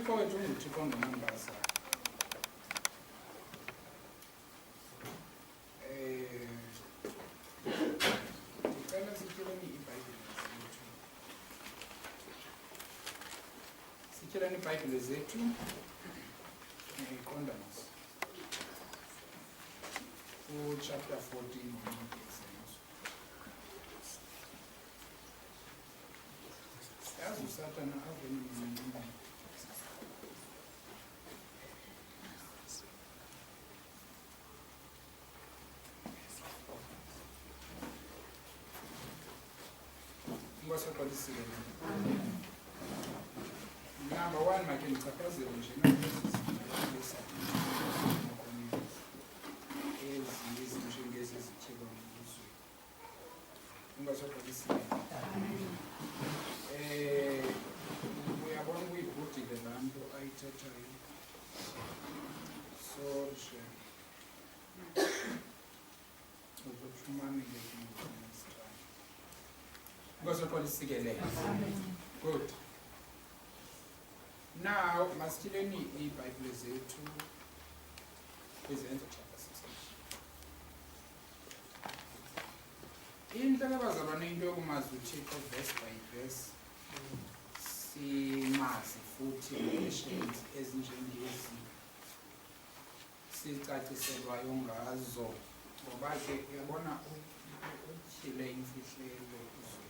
uThixo wethu unguThixo ongenambazana. Ndicela sityeleni iBhayibhile zethu. Sityeleni iBhayibhile zethu. Iqonda naso. Chapter 14 ngezinto. Yazi uSathana avele nini. Ngosaqalisile. Number 1 make ngichaphazele nje nakuleso uyabona kuyibhudile laa nto ayithethayo. So uzofumanile ngosoqolisikelele. Good. Now masityeleni iBhayibhile zethu kwizenzo chapter 16. Intle abazalwane into yokumazi uThixo verse by verse, simazi futhi questions ezinjengezi sicaciselwayo ngazo, ngoba ke uyabona utyhile imfihlelo izwe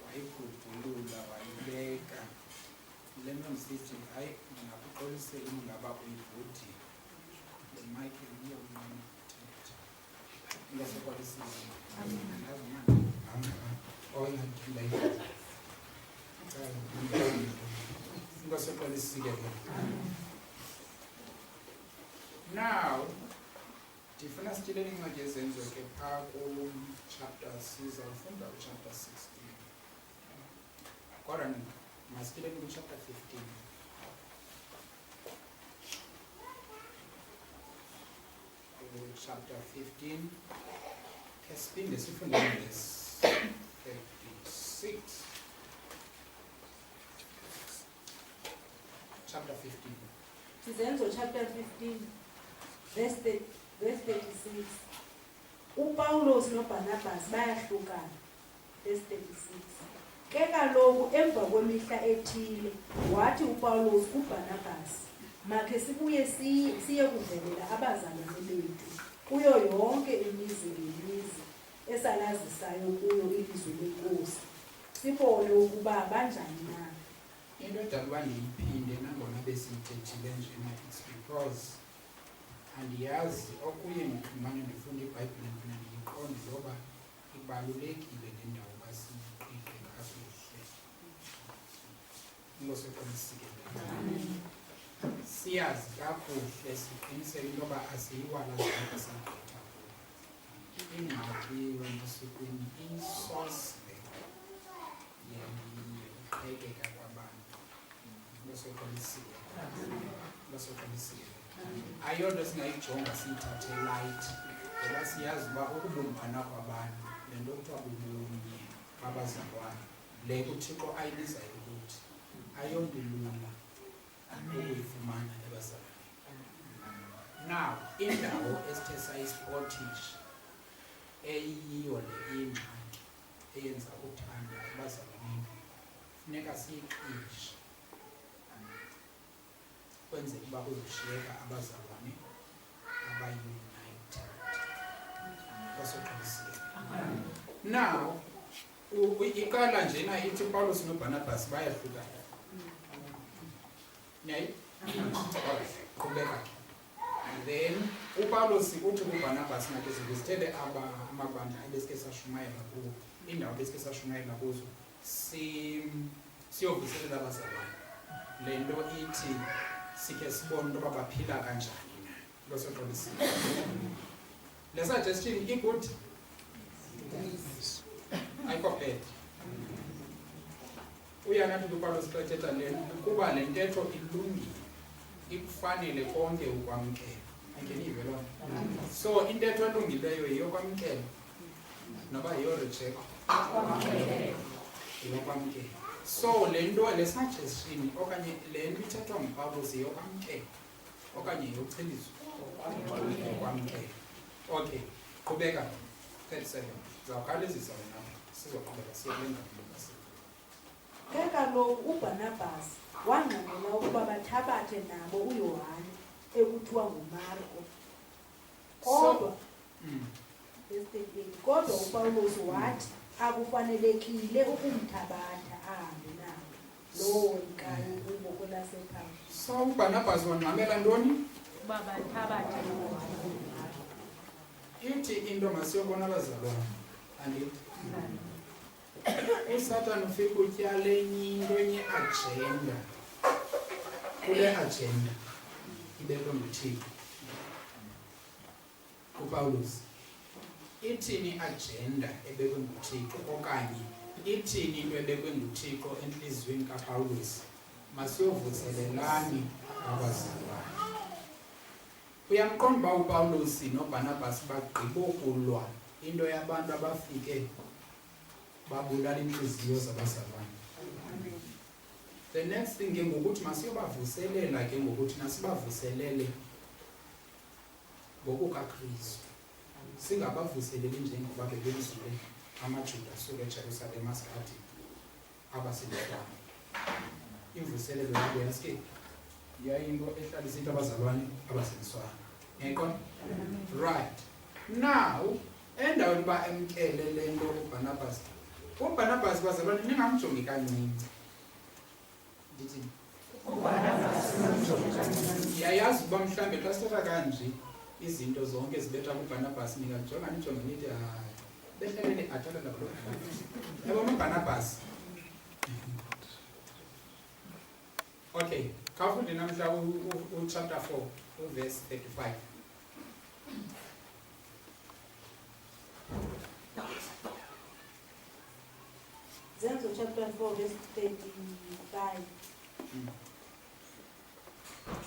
wayigudulula wayibeka le nto ndisithi hayi ndingakuxolisela ingaba uyibhudi le mayikhe iyomana thetha ingasekwalisile now ndifuna sityeleni incwadi yezenzo ke phaa chapter sizawufunda chapter 16 kodwa masityeleni chapter 15. Chapter 15 siphinde sifunde verse 36. Chapter 15. Izenzo chapter 15 verse 36. uPawulos noBarnabas bayahlukana. Verse 36. Ke kaloku emva kwemihla ethile wathi uPawulos kuBarnabas, makhe sibuye siye kuvelela abazalwane bethu kuyo yonke imizi ngemizi esalazisayo kuyo ilizwe lenkosi, sibone ukuba banjani na. Into edala ndiyiphinde nangona besiyithethile njena, it's because andiyazi okuye ndifumane ndifunde iBhayibhile mna ndiyiqonde ngoba ibalulekile le ndawo basiyiqiqe kakuhle. Ngoseqinisekile siyazi kakuhle siqiniseke into yoba asiyiwala zonke sagqitha kuyo. Ingxaki esikweni isource yokuqhekeka kwabantu. Ngoseqinisekile ayonto singayijonga siyithathe light, ngoba siyazi uba ukubumbana kwabantu le nto kuthiwa bubunye babazalwane le uThixo ayibizayo ukuthi ayonto lula ukuyifumana ebazalwane. Now indawo esithe sayispotisha eyiyo le ingxaki eyenza uthanda ebazalwaneni funeka siyiqishe kwenze ukuba kuzoshiyeka abazalwane abayi-united. Basoqinisekile. Now iqala njena ithi uPawulos noBarnabas bayahlukana. Nyayi? Qhubeka. Then uPawulos uthi kuBarnabas nakhe sivizithele amabandla ebesike sashumayela kuwo, indawo besike sashumayela kuzo, siyovuselela abazalwane. Le nto ithi sikhe sibone into yoba baphila kanjani na. Ngosoqinisekile. Le suggestion i-good? Ayikho bad. Uyanathi uPawulos xa ethetha le kuba le ntetho ilungile, ikufanele konke ukwamkela. Angenive loo nto. So intetho elungileyo yiyokwamkela noba yiyorejecta. Yiyokwamkela. So le nto le suggestion okanye le nto ithethwa nguPawulos yokwamkela okanye yokuceliswa yokwamkela. Okay, qhubeka 37. Zawukhawulezisa wena sizoqhubeka siyolenza ngokase. Ke kaloku uBarnabas wangqinela ukuba bathabathe nabo uYohane ekuthiwa nguMarko. Kodwa kodwa uPawulos wathi akufanelekile ukumthabatha ahambe nabo lowo nkayo kubo kwelasekhaya. So uBarnabas wangqamela ntoni? Uba bathabathe uYohane. Ithi into masiyobona abazalwane. Andithi uSatan ufika utyale into agenda. Kule agenda ibekwe nguThixo. uPawulos ithini agenda ebekwe nguThixo okanye ithini into ebekwe nguThixo enhliziyweni kaPawulos? Masiyovuselelani abazalwane. Uyamqonda uba uPawulos noBarnabas bagqibokulwa into yabantu abafike babulala inhliziyo zabazalwane. The next thing ke ngokuthi masiyobavuselela ke ngokuthi nasibavuselele ngokukaKristu. Singabavuseleli njengoba bebenzile amaJuda asuka eJerusalem asithi abaselwana. Imvuselelo yabo yaske yayinto ehlalisa into abazalwane abaseliswana. Ngiyaqonda? Right. Now, endaweni ba emkele lento uBarnabas. uBarnabas bazalwane ningamjongi kancinci. Ndithi uBarnabas ningamjongi kancinci. Yayazi uba mhlambe xa sithatha kanje izinto zonke zibetha kuBarnabas ningamjonga nijonge nithi hayi behlelele athala lapho. Yabona uBarnabas. Okay, kafundi namhla chapter 4 verse 35. Izenzo chapter 4 verse 35.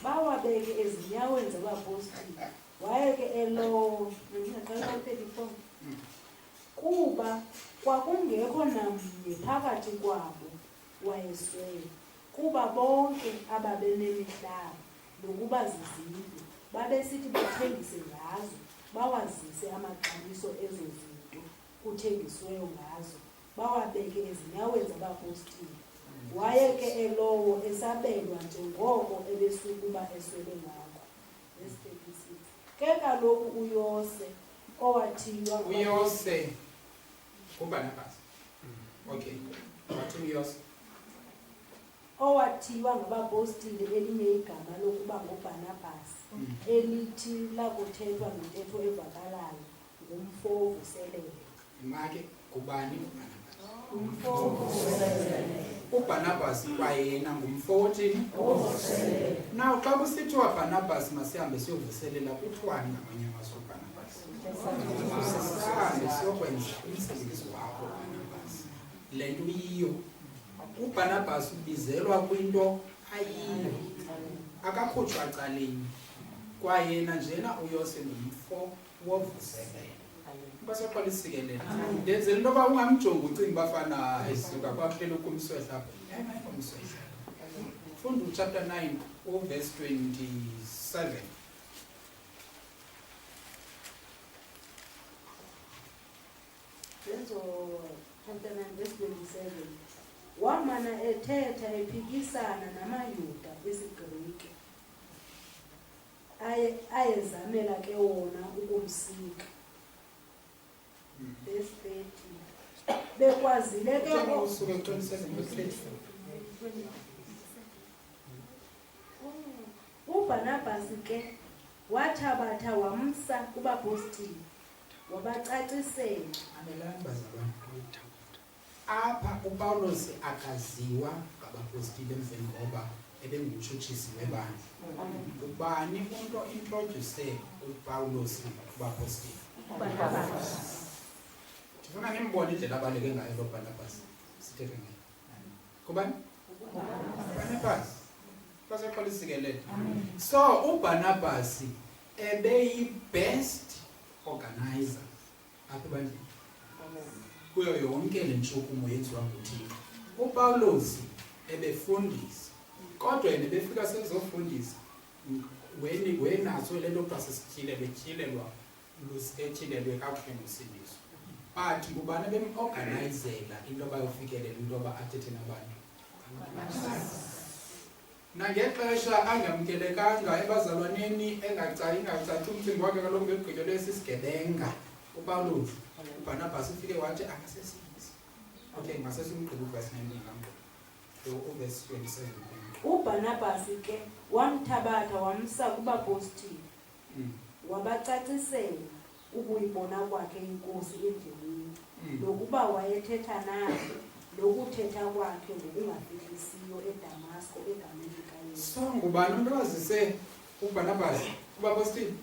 Bawabeke ezinyaweni zabapostoli. Wayeke elowo ngaqala 34. Kuba kwakungekho namnye phakathi kwabo wayeswele. Kuba bonke ababenemihlaba nokuba zizindlu babesithi bathengise ngazo bawazise amaxabiso ezo zinto kuthengisweyo ngazo bawabeke ezinyaweni zabapostoli. Wayeke elowo esabelwa njengoko ebesukuba eswele ngako. Verse 36. Ke kaloku uYose owathiywa uYose uBarnabas. Okay. Wathi uYose owathiywa ngabapostoli elinye igama lokuba nguBarnabas elithi lakuthethwa ngentetho evakalayo ngumfo wovuselele. Imake kubani uBarnabas? Umfo wovuselele. uBarnabas kwayena ngumfo wothini? Wovuselele. Now xa kusithiwa Barnabas masihambe siyovuselela kuthiwani ngamanye amazwi uBarnabas? Sihambe siyokwenza umsebenzi wakho Barnabas. Le nto yiyo uBarnabas ubizelwa kwinto ayiyo akakhutshwa caleni kwayena njena uYose ngumfo wovuselele. Basaqala isikelela ndenzela into yoba ungamjongi ucinga bafana esuka kwakuhlela ukumswehla apha umswehla. Funda chapter 9 verse 27. Izenzo chapter 9 verse 27. Wamana ethetha ephikisana namaYuda esiGrike ayezamela ke wona ukumsika. Verse 30. Bekwazile ke usuke 27 verse 30. uBarnabas ke wathabatha wamsa kubapostoli wabacacisela. Amelani bazalwane. Apha uPawulos akaziwa ngabapostoli emveni ngoba ebengumtshutshisi webandla. Ubani umuntu introduce uPawulos kubapostoli? uBarnabas. Ndifuna nimbone indlela abaleke ngayo lo Barnabas. Sithethe ngayo. Kubani? Barnabas. Basaqala isikelele. So uBarnabas ebeyi-best organizer apha ebandleni. Kuyo yonke le ntshukumo yenziwa nguThixo. uPawulos ebefundisa kodwa yena befika sezofundisa wenaso le nto kuthiwa sesityilelwa etyilelwe kakuhle ngosibizo but ngubani bemorganizela into bayofikelela into yoba athethe nabantu nangexesha angamkelekanga ebazalwaneni ingacaci umcimbi wakhe kaloku begqibelwe sisigebenga uPawulos uBarnabas ufike wathi akasesiyisi okay masesimgqiba uvesi 19 uvesi 27 uBarnabas ke wamthabatha wamsa kubapostile wabacacisela ukuyibona kwakhe inkosi endleleni nokuba wayethetha naye lokuthetha kwakhe ngokungafihlisiyo eDamasko egameni likaYesu. So ngubani umuntu owazise uBarnabas kubapostile?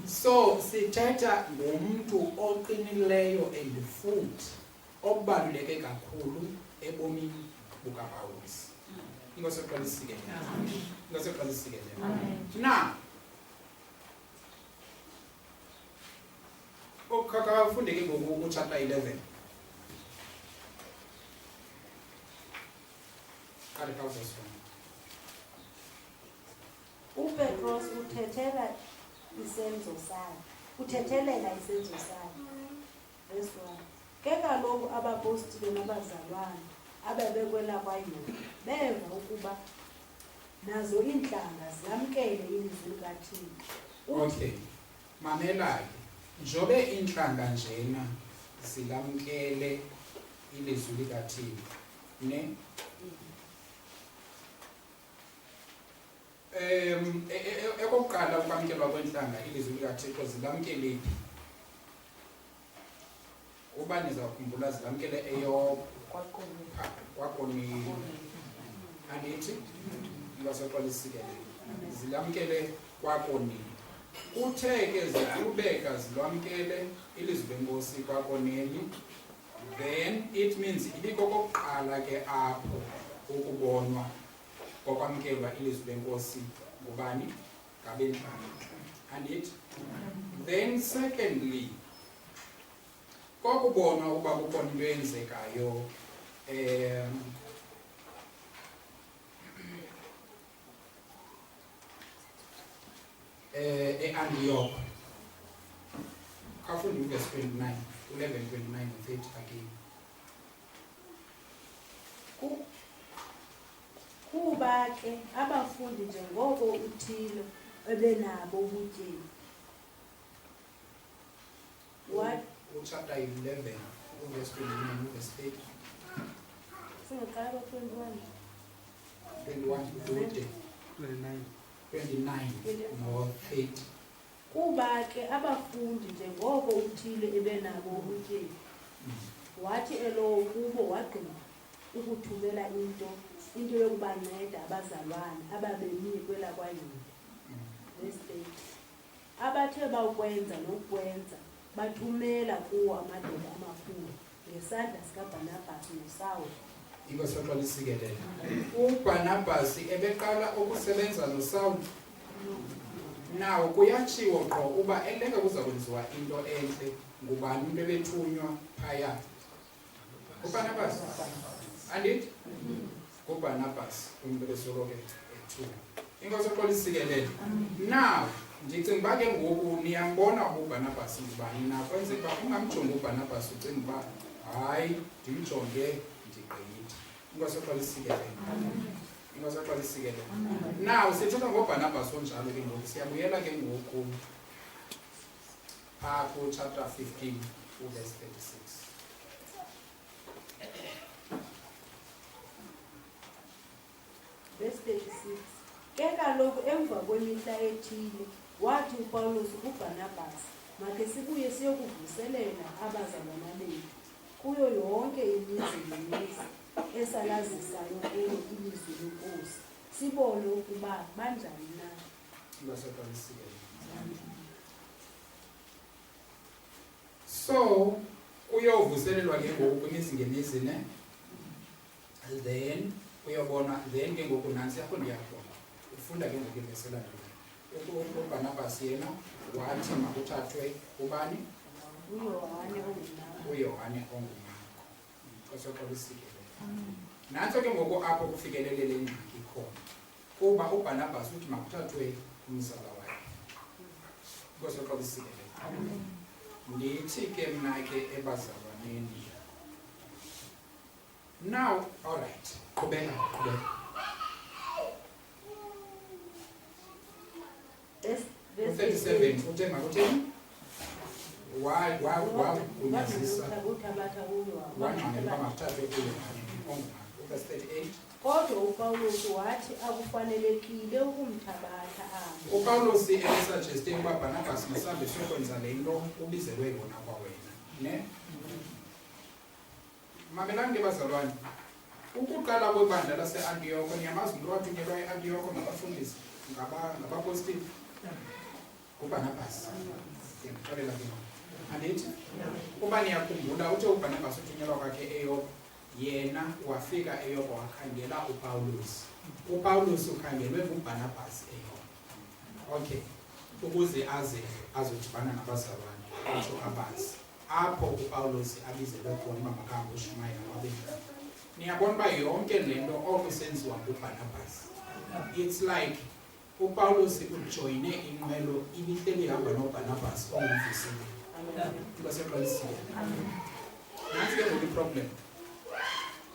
So sithetha ngomuntu oqinileyo and futhi okubaluleke kakhulu ebomini bukaPawulos. Ingoseqalisike na okhaka ufundeke ngoku chapter 11 uPetros uthethelela isenzo sakhe. Verse 1. Ke kaloku abapostile nabazalwane ababekwela kwaYuda beva ukuba nazo iintlanga zamkele ilizwi likaThixo. Okay, mamela ke njobe inhlanga njena zilamkele ilizwi likaThixo ne ekokuqala ukwamkelwa kwenhlanga ilizwi likaThixo zilamkele uba nizakhumbula zilamkele kwakonile andithi ingasoqalisike zilamkele kwakonile uthe ke ziqhubeka zilwamkele ilizwi lenkosi kwakonile then it means ibikokokuqala ke apho ukubonwa kokwamkelwa ilizwi lenkosi ngubani ngabentlanga andithi then secondly kokubonwa ukuba kukhona into eyenzekayo e-Antioch khafunda uverse 29 11 29 30 again kuba ke abafundi njengoko uthile ebenabo ubutyebi chapter 11 verse 29 verse 30 singaqala 21 no 30 kuba ke abafundi njengoko uthile ebenabo ubutyebi wathi elowo kubo wagqiba ukuthumela into yokubanceda abazalwane ababemi kwela kwaYuda. Verse 8. Abathe bawukwenza nokwenza bathumela kuwo amadoda amakhulu ngesandla sikaBarnabas noSawuli. Ingosoqalisikelela uBarnabas ebeqala ukusebenza noSawuli nawo kuyatshiwo qho uba eleke kuza kwenziwa into entle ngubani umuntu ebethunywa phaya uBarnabas andithi uBarnabas umuntu besoloke ethunywa. Ingosoqalisikelela now ndicinga uba ke ngoku niyambona uBarnabas ngubani na kwenzeka uba ungamjongi uBarnabas ucinga uba hayi ndimjonge ndiqinithi. Ingosoqalisikelela now sithetha ngoBarnabas onjalo ke ngoku siyabuyela ke ngoku phaa chapter 15 verse 36. Verse 36. Ke kaloku emva kwemihla ethile wathi uPawulos kuBarnabas makhe sibuye siyokuvuselela abazalwana bethu kuyo yonke imizi nemizi esalazisayo kuyo ilizwi lenkosi sibone ukuba banjani na. So kuyovuselelwa ke ngoku kwimizi ngemizi ne then uyobona then ke ngoku nansi yakho ndiyabona ufunda ke ngoku iveselandula uBarnabas yena wathi makuthathwe ubani? uYohane onguMarko. Kwasoxolisile. Nanso ke ngoku apho kufikelele le ngxaki khona. Kuba uBarnabas uthi makuthathwe umzala wakhe. Kwasoxolisile. Ndithi ke mna ke ebazalwaneni. Now, all right. Qhubeka. 37 uthe makuthini? Wanyazisa wangxamela makuthathwe uYohane onguMarko. Verse 38. Kodwa uPawulos wathi akufanelekile ukumthabatha ahambe. uPawulos esugeste ukuba Barnabas mhlawumbe sokwenza le nto ubizelwe yona kwawena. Ne? Mamelani ke bazalwane. Ukuqala kwebandla lase-Antiyoko niyamazi umuntu wathunyelwa e-Antiyoko ngabafundisi ngabapostile uBarnabas. Ndiyamxelela ke andithi uba niyakhumbula uthe uBarnabas uthunyelwa kwakhe eYopha, yena wafika eYopha wakhangela uPawulos ukhangelwe nguBarnabas eYopha. Okay, ukuze azodibana nabazalwane utsho abazi apho uPawulos abizelwe khona uba makahambe ushumayela kwabengani. Niyabona uba yonke le nto okusenziwa nguBarnabas, it's like uPawulos ujoyine inqwelo ibihleli ihamba noBarnabas ongumvuseli. Kwaseqalisile. Nansi ke ngoku iproblem.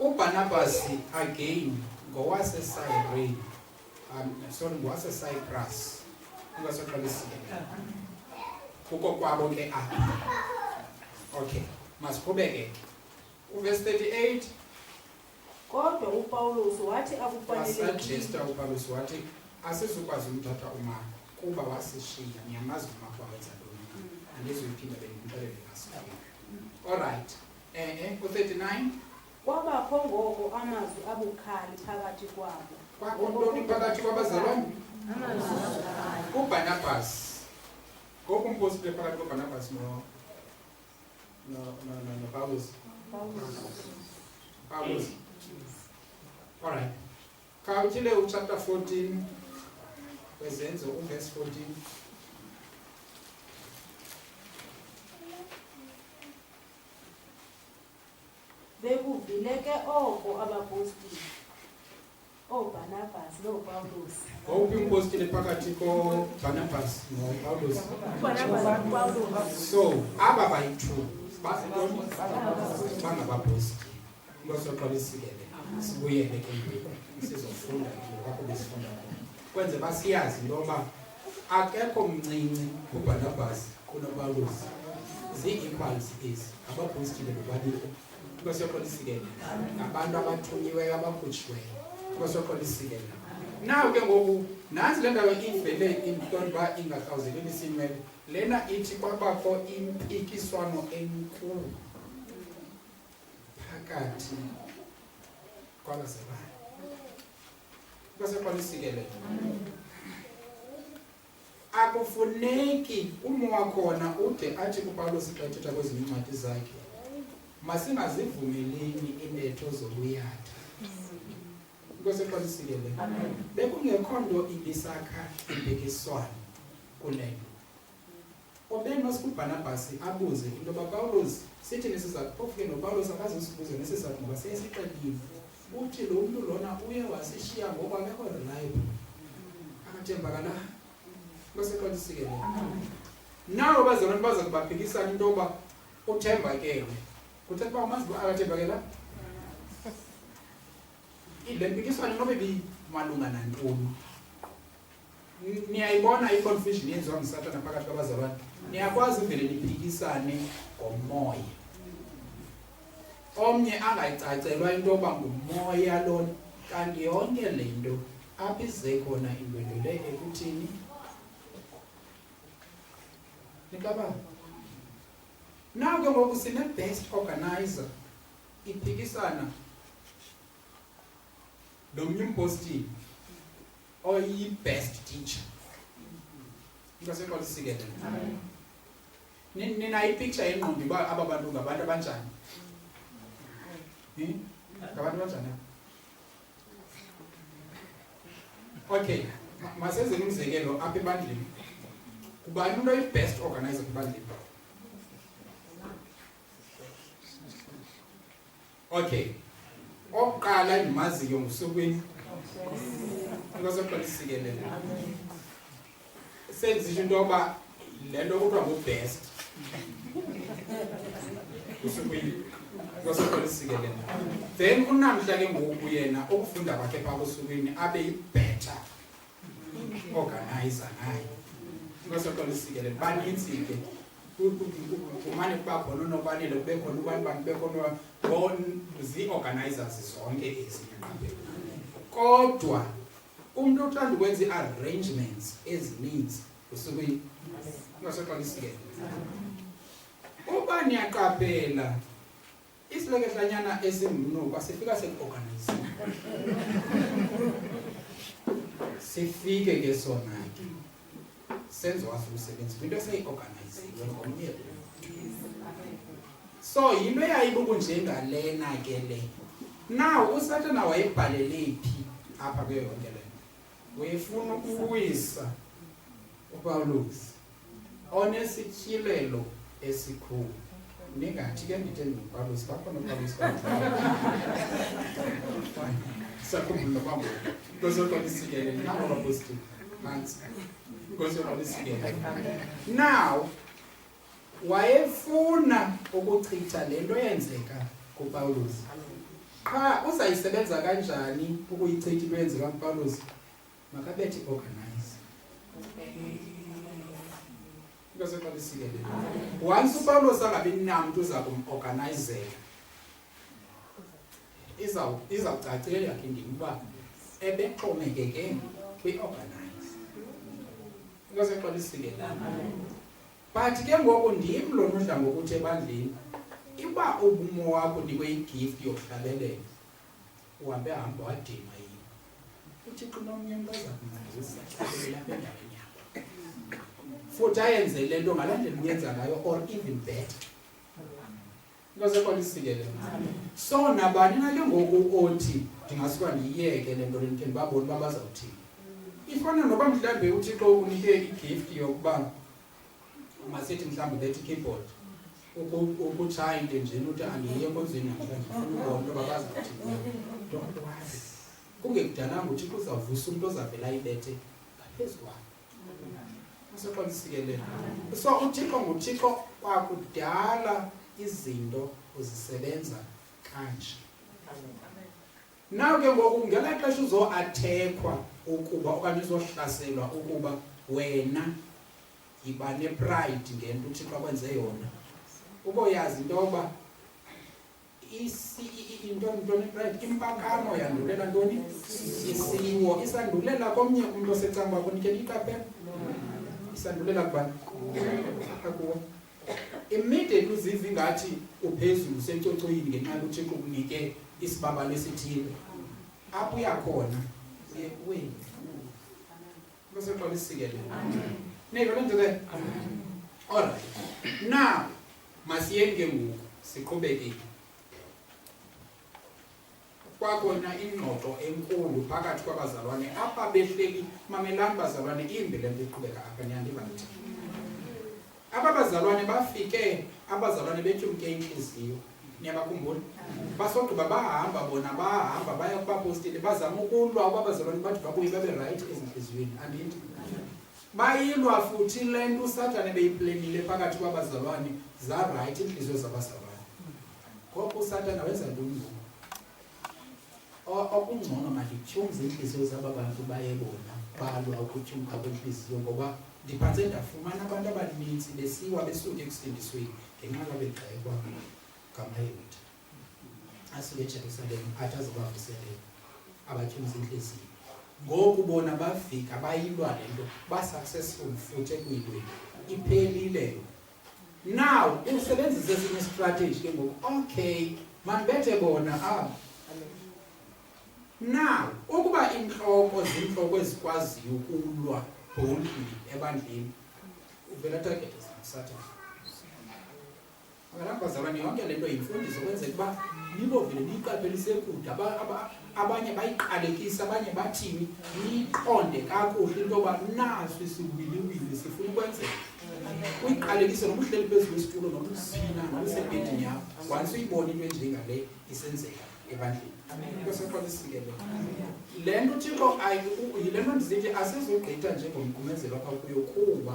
uBarnabas again ngowaseCyrene, ngowaseCyprus. Kwaseqalisile. Kuko kwabo ke apha. Okay, masiqhubeke. Verse 38. Kodwa uPawulos wathi akufanelekile. Wasagesta uPawulos wathi asizukwazi umthatha uMarko kuba wasishiya. Niyamazi uMarko wenza ntoni. Andizuyiphinda bendimxelele ngasifiyo. All right. U39. Kwabakho ngoko amazwi abukhali phakathi kwabo. Kwakuntoni phakathi kwabazalwane? uBarnabas. Ngoku umpostile phakathi kwaBarnabas noPawulos. Paulos. All right. Khawuthile chapter 14 Ezenzo verse 14. Bekuvileke oko abapostile oBarnabas noPawulos. Ngowuphi umpostile phakathi koBarnabas noPawulos? So aba bayi-2 bangabapostile. Ngosoxolisikele sibuyele ke ngoku sizofunda ngoku besifunda kwenze basiyazi intoba akekho mncinci uBarnabas kunoPawulos. Zii-equals ezi abapostile bobabili. Ngosoxolisikele abantu abathunyiweyo abakhutshiweyo. Ngosoxolisikele. Naw ke ngoku nansi le ndawo ivele intoba ingakhawuzeleli sinwele. Lena ithi kwabakho impikiswano enkulu phakathi kwabazalwane. Kwaseqwalisikele. Akufuneki umo wakhona ude athi kuPawulos xa ethetha kwezinye incwadi zakhe masingazivumeleni intetho zobuyatha. Kwaseqwalisikele. Bekungekho nto ibisakha impikiswano kule nto. Obenos kuBarnabas abuze into kaPawulos sithi nesizathu phofu noPawulos akazisibuze nesizathu ngoba siyesixelile. Uthi lo mntu lona uye wasishiya ngoba akekho reliable. Akathembakala. Kwaseqwalisikele. Nawo bazalwane baza kubaphikisana into yoba uthembakele. Kuthetha uba umazi akathembakela? Le mpikiswano nobe bimalunga nantoni? Niyayibona i-confusion yenziwa nguSathane phakathi kwabazalwane. Niyakwazi uvele niphikisane ngomoya. Omnye angayicacelwa into yoba ngumoya lona, kanti yonke le nto apha ize khona indwendwele ekuthini? Nikaba. Naw ke ngoku sine-best organizer iphikisana nomnye umpostile oyi-best teacher. Kwaseqwalisikele. Nina ipicture engqondo uba aba bantu ngabantu abanjani? Ngabantu abanjani? Okay, Masenzeni umzekelo apha ebandleni. Kubani umuntu oyi-best organizer kubandleni? Okay. Oqala endimaziyo nguSukwini. Ngosoqala isikelele. Senzisho into yoba le nto kuthiwa ngu-best. Usukwini. Ngosoqala isikelele. Then unamhla ke ngoku yena ukufunda kwakhe phaa kuSukwini abe yi-better organizer naye. Ngosoqala isikelele. Banintsi ke. Kumane kuba khona unobanele kube khona ubani kube khona zii-organizers zonke ezinye. Kodwa umuntu othanda ukwenza ii-arrangements ezininzi usukwini. Ngosoqala isikelele. Uba niyaqaphela isilekehlanyana esingumnuko sifika sekuorganize. Sifike ke sona ke. Senzo wazi umsebenzi into eseyi-organiziwe ngomnye. So yinto eyayibubunjengalena ke le. Now uSathana wayebhalele phi apha kuyo yonke le nto? Wayefuna ukuwisa uPawulos onesitshilelo esikhulu. Ningathi ke ndithe nguPawulos bakhona uPawulos sakhumbula kwabo. Ngosoqala isikelele nabo abapostoli phansi. Ngosoqala isikelele. Now wayefuna ukuchitha le nto yenzeka kuPawulos. Qha uzayisebenza kanjani ukuyichitha into yenzeka kuPawulos? Makabethi organize. Ngosoqala isikelele. Once uPawulos angabi namuntu uza kumorganizela. Izawucacela yakhe indima uba ebexhomekeke kwi-organize. Ngosoqala isikelele. But ke ngoku ndim lo nodla ngokuthi ebandleni iba ubumo wakho nikwe igift yokuhlabelela uhambe hamba wadima yini uThixo nomnye umuntu oza kumandisa hlabelela endaweni yakho futhi ayenze le nto ngalandlela uyenza ngayo or even better. Ngosoqala isikelele. So nabani na ke ngoku othi ndingasuka ndiyiyeke le nto lento babone uba bazawuthini. Ifana noba mhlawumbe uThixo unike igift yokuba masithi mhlawumbe bethi keyboard ukutshaya into njeni uthi andiye enkonzweni namhlanje ubona babazathi don't worry kungekudalanga uThixo uzavusa umuntu ozavela ayibethe ngaphezu kwakho. Ngosoqala isikelele. So uThixo nguThixo kwakudala izinto uzisebenza kanje. Naw ke ngoku ngela xesha uzoathekwa ukuba okanye uzohlaselwa ukuba wena yiba ne-pride ngento uThixo akwenze yona. Uboyazi into yoba into ne-pride impakamo yandulela ntoni? Isiwo. Isandulela komnye umuntu osecangwa kunike iqaphela. Isandulela kubani? Akuwo. Immediately uziva ingathi uphezulu usecocweni ngenxa yokuthi uThixo kunike isibabalo esithile. Apho uyakhona wena. Ngosoqala isikelele. Neighbor, don't do that. All right. Now, masiyenge ngoku siqhubeke. Kwakhona ingxoxo enkulu phakathi kwabazalwane apha behleli mamelani bazalwane imbi le nto iqhubeka apha niyandiva nithi. Abazalwane bafike abazalwane betyumke inhliziyo. Niyabakhumbula? Basogqiba bahamba bona bahamba baya kubapostile bazama ukulwa abazalwane bathi babuye babe right ezinhliziyweni. Andithi bayilwa futhi le nto uSathane beyiplenile phakathi kwabazalwane za right inhliziyo zabazalwane. Ngoko uSathane wenza ntoni? Okungcono malityumze inhliziyo zaba bantu baye bona balwa ukutyumka kwenhliziyo ngoba ndiphantse ndafumana abantu abaninzi besiwa besuke ekusindisweni ngenxa babegqekwa ngamaYuda. Asuke eJerusalem athi azobavuselela abatyumza inhliziyo. Ngoku bona bafika bayilwa le nto ba-successful futhi ekuyilweni iphelile. Now usebenzise esinye istrategy ke ngoku okay mandibethe bona apha. Now ukuba inhloko zinhloko ezikwaziyo ukulwa boldly ebandleni uvela target Sathane. Abazalwane yonke lento yimfundiso kwenzeka uba nibovele niyiqaphelise kude abanye bayiqalekisa abanye bathini niyiqonde kakuhle into yoba naso isiwiliwili sifuna ukwenzeka uyiqalekise noma uhleli phezu kwesitulo noma usina noma usebhedini yakho once uyibona into enjengale isenzeka ebandleni kwesexolisikelele le nto uthixo yile nto ndizithi asizogqitha njengomgqumezelo apha kuyo kuba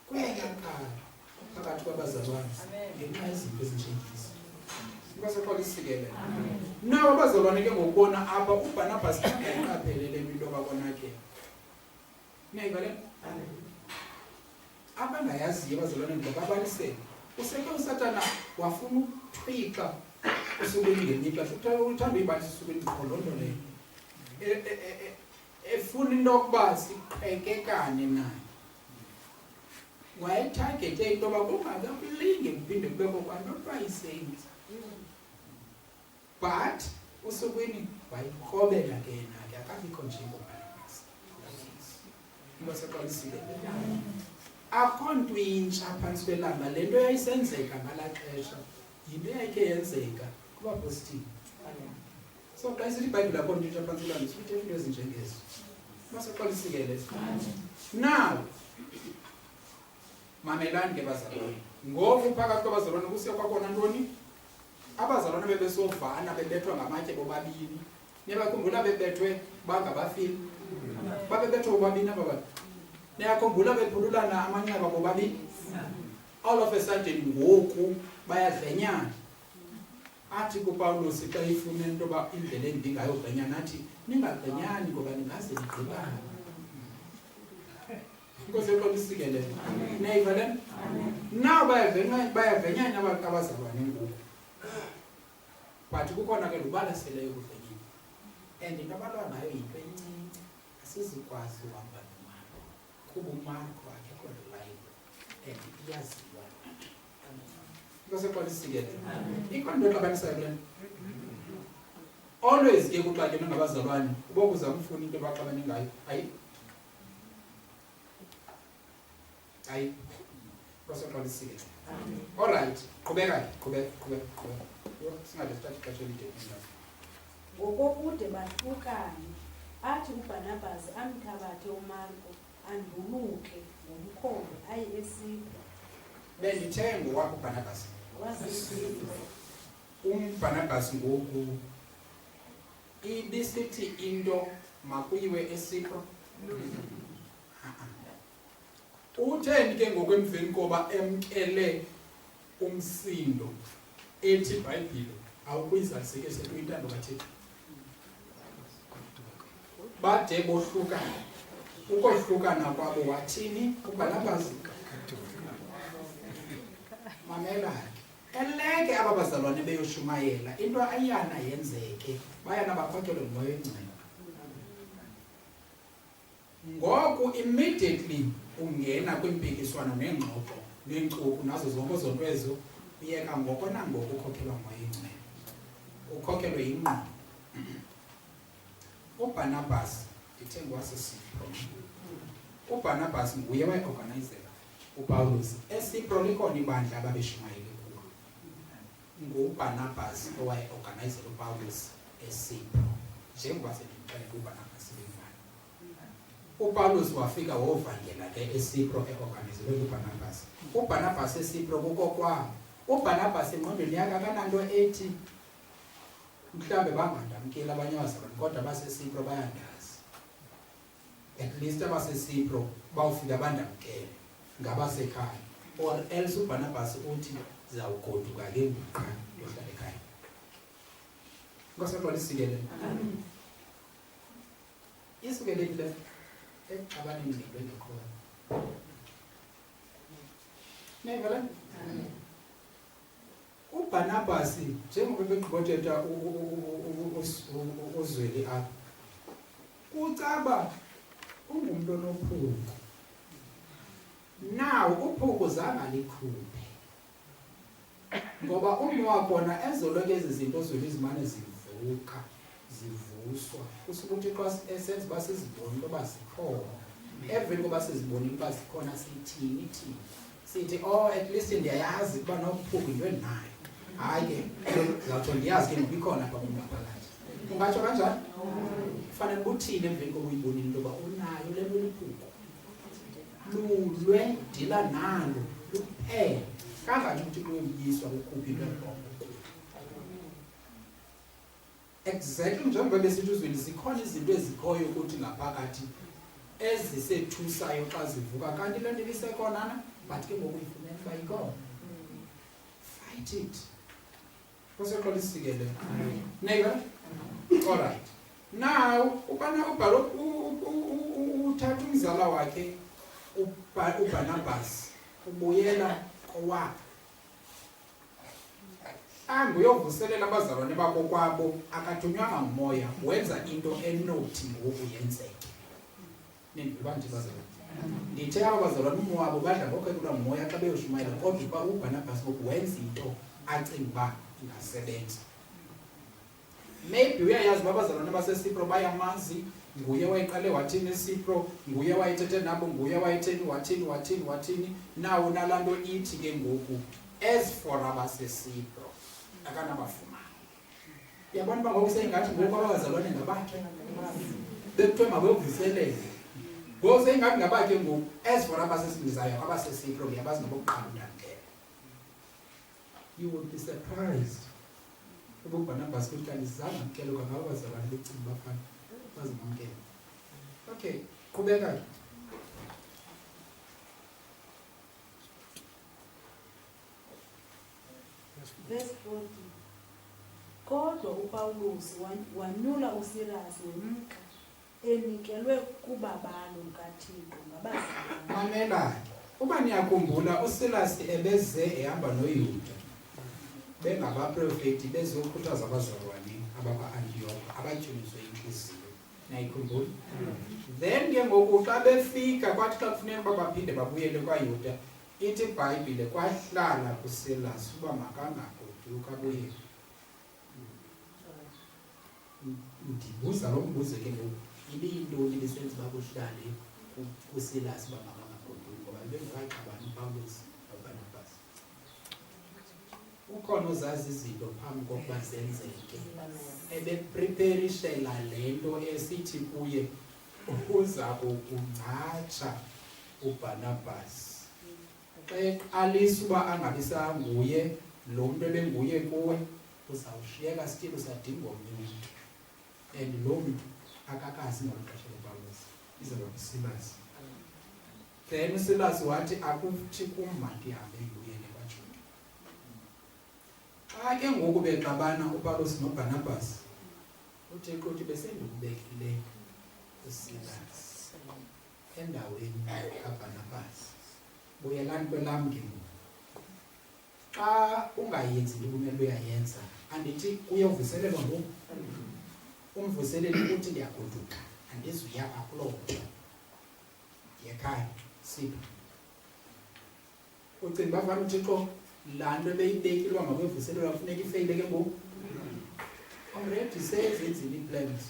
kuyayakhala phakathi kwabazalwane ngenxa yezinto ezinjengezi kwesexolisikelele nawo abazalwane ke ngokubona apha uBarnabas engaphelele into bakonakela nayibale abangayaziyo abazalwane ngababalisele useke usatana wafuna uthwika usukweni ngemipha uthanda uyibalisa usukweni qolondo leyo efuna into yokuba siqhekekane naye wayetargete into yoba kungakakulinge kuphinde kubekho kwanto bayisenza but usukweni wayikrobela ke yena ke akabikho njengoBarnabas into seqalisile akho nto intsha phantsi kwelanga le nto yayisenzeka ngalaa xesha yinto yayikhe yenzeka kubapostile so xa isithi iBhayibhile akho nto intsha phantsi kwelanga sithetha into ezinjengezo baseqalisile now mamelani ke bazalwane ngoku phakathi kwabazalwane kusiya kwakhona ntoni abazalwane bebesovana bebethwa ngamatye bobabini niyabakhumbula bebethwe bangabafili babebethwe bobabini aba bantu niyakhumbula bephululana amanxeba bobabini all of a sudden ngoku bayadlenyana athi kuPawulos xa ifuna into yoba indlela endingayoglenyana athi ningaglenyani ngoba ningaze nigqibane Because you're going to see it. Never now by a venue, abazalwane ngoku. But kukhona ke lubalaseleyo kufenye. And inabalo nayo yinto encinci asizikwazi uhamba nomama. Kuba uMarko akekho live and iyaziwa. Because you're going to see it. Ikhona into xabanisa le. Always ke kuxakene ngabazalwane ubokuza umfuna into baxabane ngayo. Ayi kwasexolisiwe. All right, qhubeka. Singade start ixesha elide ngayo. Ngokokude bahlukane, athi uBarnabas amthabathe uMarko anduluke ngomkhombe aye eSipra. Bendithe ngowakho uBarnabas. UBarnabas ngoku ibisithi into makuyiwe eSipra. Utheni ke ngokwemveni koba emkele umsindo ethi iBhayibhile awukuyizaliseke sethu intando kaThixo bade bohlukana ukohlukana kwabo wathini uBarnabas mamela eleke aba bazalwane beyoshumayela into ayana yenzeke bayana bakhokhelwe ngumoya oyingcwele ngoku immediately ungena kwimpikiswano neengxoxo neencuku nazo zonke zonto ezo uyeka ngoko nangoko ukhokhelwa ngumoya oyingcwele ukhokhelwe yingqondo uBarnabas ndithe ngowasesipro uBarnabas nguye wayeorganizela uPawulos eSipro likhona ibandla ababeshumayele kulo nguBarnabas owayeorganizela uPawulos eSipro njengoba sendimxelele uBarnabas uPawulos wafika wovangela ke eSipro eorganizelwe uBarnabas. uBarnabas eSipro kukokwabo. uBarnabas engqondweni yakhe akananto ethi mhlambe bangandamkela abanye abazalwane kodwa baseSipro bayandazi. At least abaseSipro bawufika bandamkele ngabasekhaya. Or else uBarnabas uthi zawugoduka ke ngoqa yohlala ekhaya. Ngosaqalisile. Amen. Isukelele abanye izinto endikhona. Never. uBarnabas njengoba begqibothetha uzweli apha. Ucaba ungumuntu onophuko. Now uphuko zange likhuphe. Ngoba umoya khona ezoloke izinto zolizimane zivuka. Zivuswa kusuka uThixo esenze basizibona ngoba zikhona eveni ngoba sizibona ukuba zikhona sithini sithi at least ndiyayazi ukuba nokuphuka into endinayo. Hayi ke ndizawutsho ndiyazi ke ngokukhona apha kum ngaphakathi. Ungatsho kanjani? Kufanele uthini emveni kokuyibonile into yoba unayo le nto liphupho. Lulwe, dila nalo, luphele. Kangani ukuthi kuyobuyiswa kukhupha into ebhongo. Exactly njengoba besithi uzwini zikhona izinto ezikhoyo ukuthi ngaphakathi ezisethusayo xa zivuka kanti le nto ibisekhonana but ke ngoku ifuneka uba ikhona. Fight it. Kuseqola isikele. Neighbor? Alright. Now, ubana ubhalo uthatha umzala wakhe uBarnabas ubuyela kowabo. Ahambe uyovuselela abazalwane bako kwabo, akathunywanga ngumoya, wenza into enothi ngoku yenzeke. Nindibona nje bazalwane. Ndithe aba bazalwane umwabo badla ngokhekulwa ngumoya xa beyoshumayela kodwa uBarnabas ngoku wenza into acinga uba ingasebenza. Maybe uyayazi uba abazalwane baseSipro bayamazi, nguye wayiqale wathini eSipro, nguye wayithethe nabo, nguye wayitheni wathini. Nawo nalaa nto ithi ke ngoku as for abaseSipro akanabafumana. Yabona uba ngoku seyingathi ngoku abazalwane ngabakhe bekuthiwe mabevuselele. Ngoku seyingathi ngabakhe ngoku as for abasesindizayo abaseSipro ndiyabazi ngokuqala undandela. You would be surprised. UBarnabas kuthi kanti sizange kukeleka ngabo abazalwane becinga bafana bazimamkele. Okay, qhubeka ke. Verse 40. Kodwa uPawulos wanyula uSilas wemka enikelwe kubabalo lukaThixo ngabazalwane. Mamela, uba niyakhumbula uSilas ebeze ehamba noYuda. Bengabaprofeti bezokhuthaza abazalwane abakwa-Antioch abatyuniswe inhliziyo. Nayikhumbula? Then ke ngoku xa befika kwathi xa kufuneka uba baphinde babuyele kwaYuda, ithi iBhayibhile kwahlala kuSilas uba makangagoduka abuyele. Ndibuza lo mbuzo ke ngoku, ibiyintoni besenza uba kuhlale kuSilas uba makangagoduki ngoba bengekaxabani uPawulos noBarnabas. Ukhona ozazi izinto phambi kokuba zenzeke, ebepreparishela le nto esithi kuye uza kukuncatsha uBarnabas. Xa eqalisa uba angabisanguye lo mntu ebenguye kuwe, uzawushiyeka sitile usadinga omnye umntu. And lo mntu akakazi ngolo xesha loPawulos, izawuba nguSilas. Then uSilas wathi akuthi kum mandihambe ndibuyele kwaJuda. Xa ke ngoku bexabana uPawulos noBarnabas, uThixo uthi besendikubekile uSilas endaweni kaBarnabas. Buyelani kwelam ke ngoku. Xa ungayenzi into kumele uyayenza, andithi kuyovuselelwa ngoku. Umvuseleli uthi ndiyagoduka, andizuya apha kuloo nto. Yekhaya, sipho. Ucinga uba fana uThixo laa nto ebeyibekile uba makuyovuselelwa kufuneka ifeyile ke ngoku? Already sezenzile ii-plans.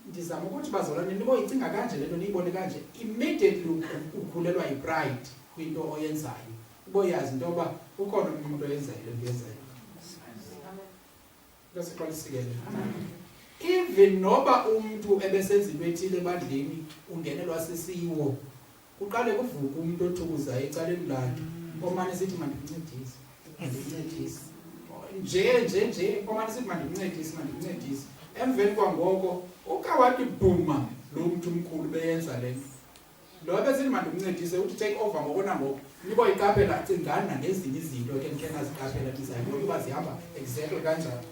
Ndizama ukuthi bazalwane niboyicinga kanje le nto niyibone kanje, immediately ukhulelwa yi-pride kwinto oyenzayo. Uboyazi into yoba ukhona umuntu oyenzayo le nto yenzayo. Ngasiqala isikele. Even noba umuntu ebesenza into ethile ebandleni ungenelwa sisiwo, kuqale kuvuka umuntu othukuzayo ecaleni lakhe, omane sithi mandikuncedise, mandikuncedise. Nje, omane sithi mandikuncedise. Emveni kwangoko, ukawathi bhuma lo muntu omkhulu beyenza le nto. Lo ebesithi mandikuncedise uthi take over ngoko nangoku. Niboyiqaphela cingana nangezinye izinto ke ndikhe naziqaphela ndizayo ukuba zihamba exactly kanjani.